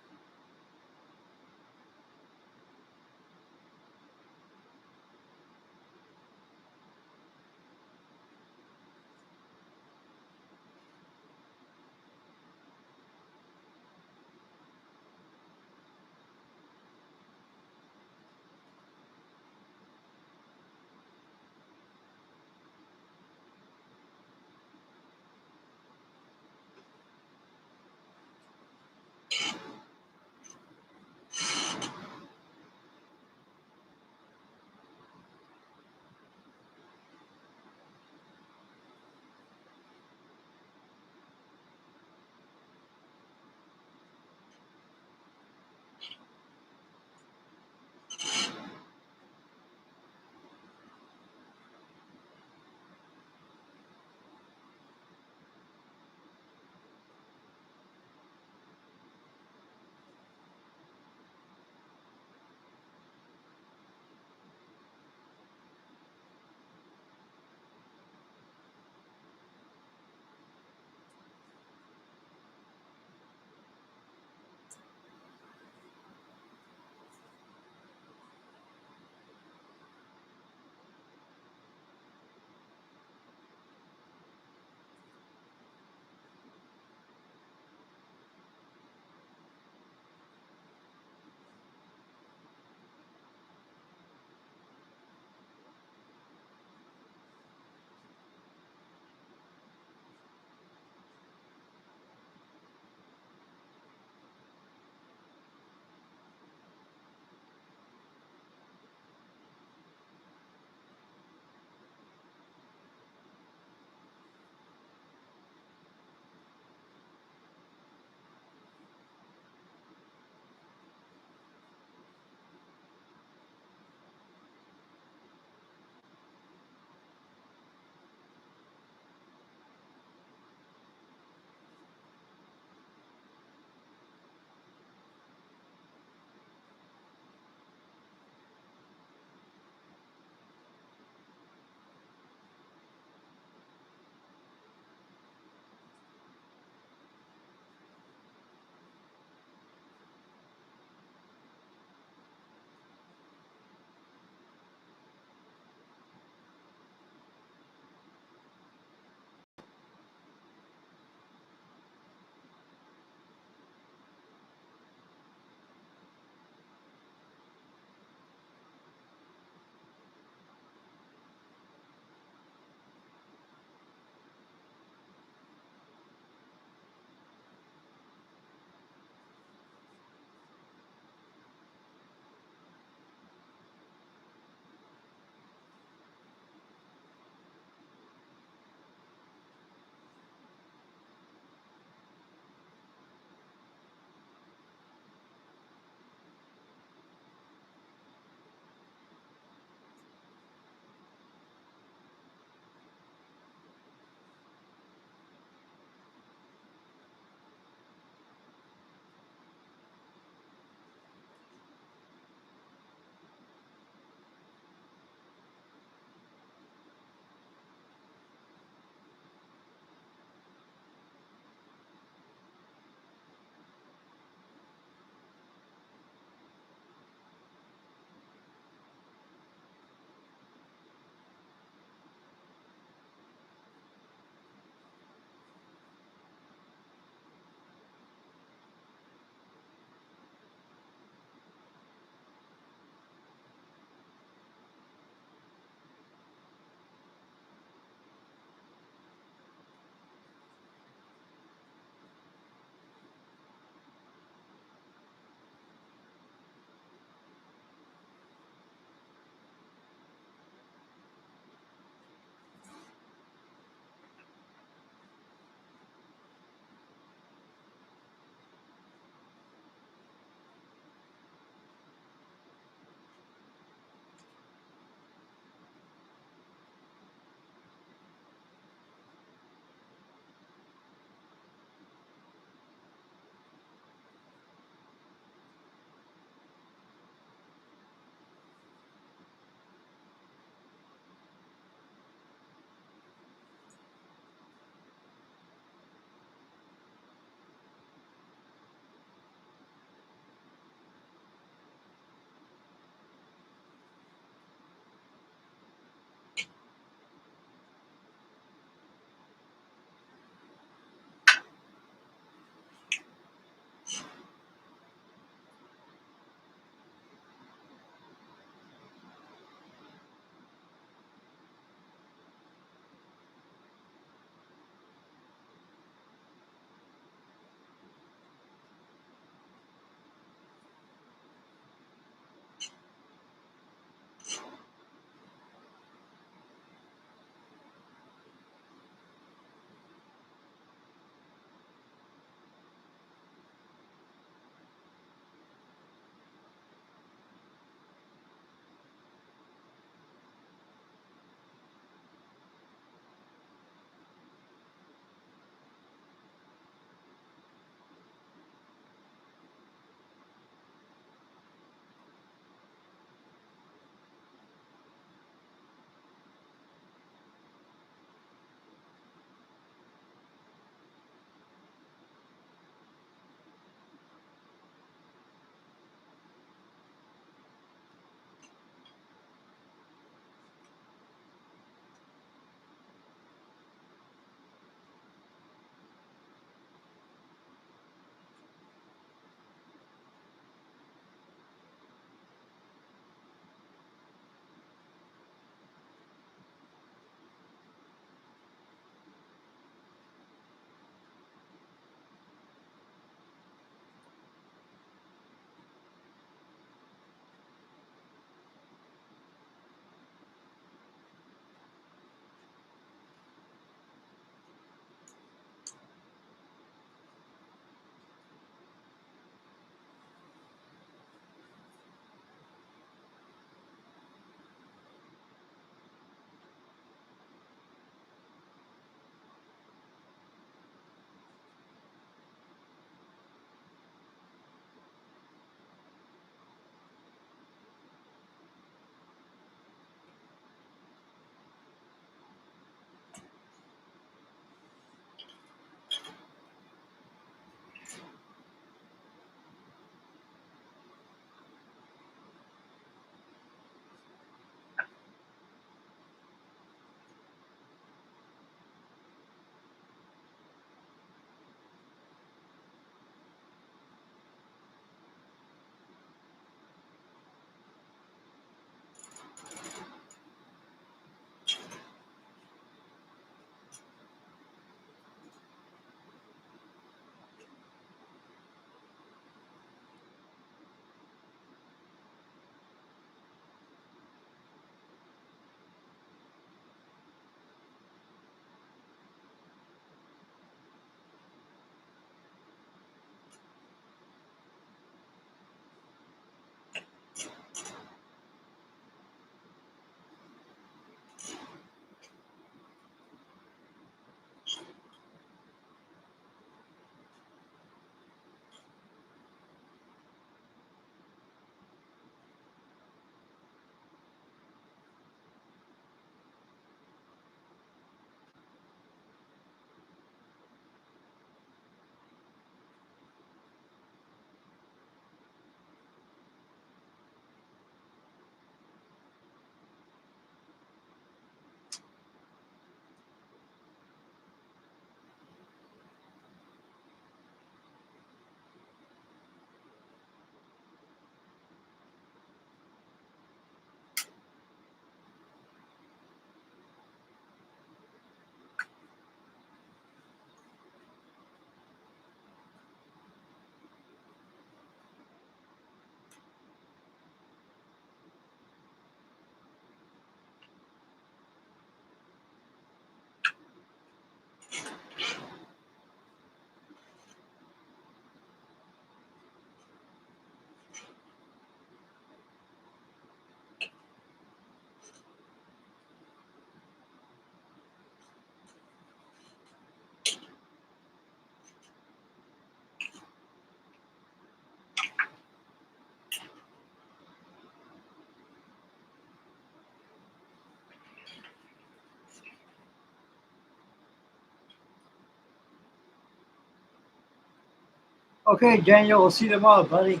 Okay, Daniel, we'll see you tomorrow, buddy.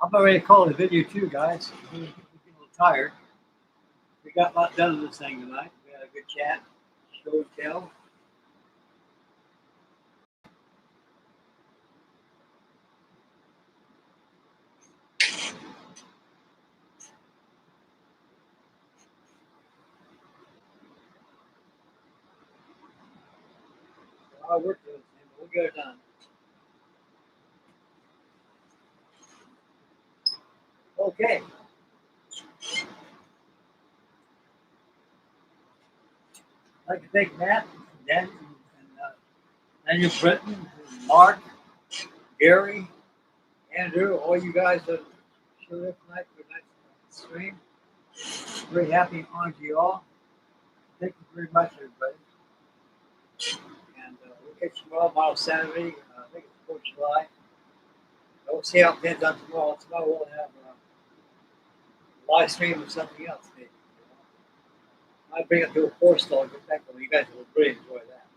I'm about ready to call the video too, guys. We're getting a little tired. We got a lot done in this thing tonight. We had a good chat, show and tell. I worked on this thing, but we'll get it done. Okay. I'd like to thank Matt, Dan, and Daniel Britton, Mark, Gary, Andrew, all you guys that showed up tonight for tonight's stream. Very happy and honored to you all. Thank you very much, everybody. And we'll catch you tomorrow Saturday. I think it's 4th of July. We'll see how it pans out tomorrow. Tomorrow we'll have a live stream of something else, maybe. I might bring it to a 4-star and get back on. You guys will really enjoy that.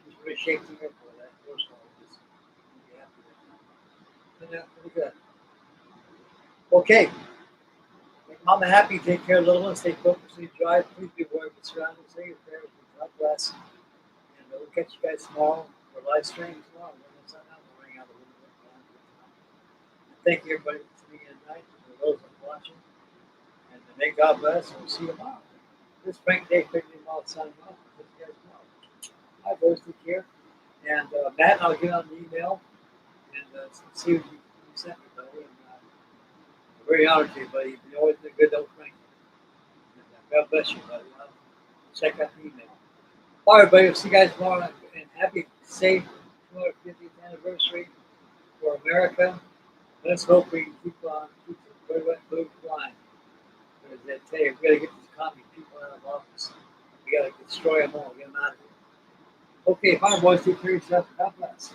She's really shaking up for that 4-star. Just be happy with that. Turned out pretty good. Okay. Make Mama happy. Take care of little ones. Stay focused. Stay dry. Please be aware of the surroundings. Say your prayers. God bless. And we'll catch you guys tomorrow for live stream tomorrow. We'll ring out a little bit. Thank you, everybody, for tuning in tonight. For those that are watching. And may God bless. And we'll see you tomorrow. This Frank Day, Frankie Mouth signing off. We'll see you guys tomorrow. Hi, boys. Take care. And Matt, I'll get on the email and see what you sent me, buddy. And, I'm very honored to you, buddy. You've always been good, old Frank. And, God bless you, buddy. I'll check out the email. All right, everybody. We'll see you guys tomorrow. And happy, safe 250th anniversary for America. Let's hope we can keep the blue flying. As I tell you, we got to get these commie people out of office. We got to destroy them all, get them out of here. Okay, fine, boys. Take care of yourself. God bless.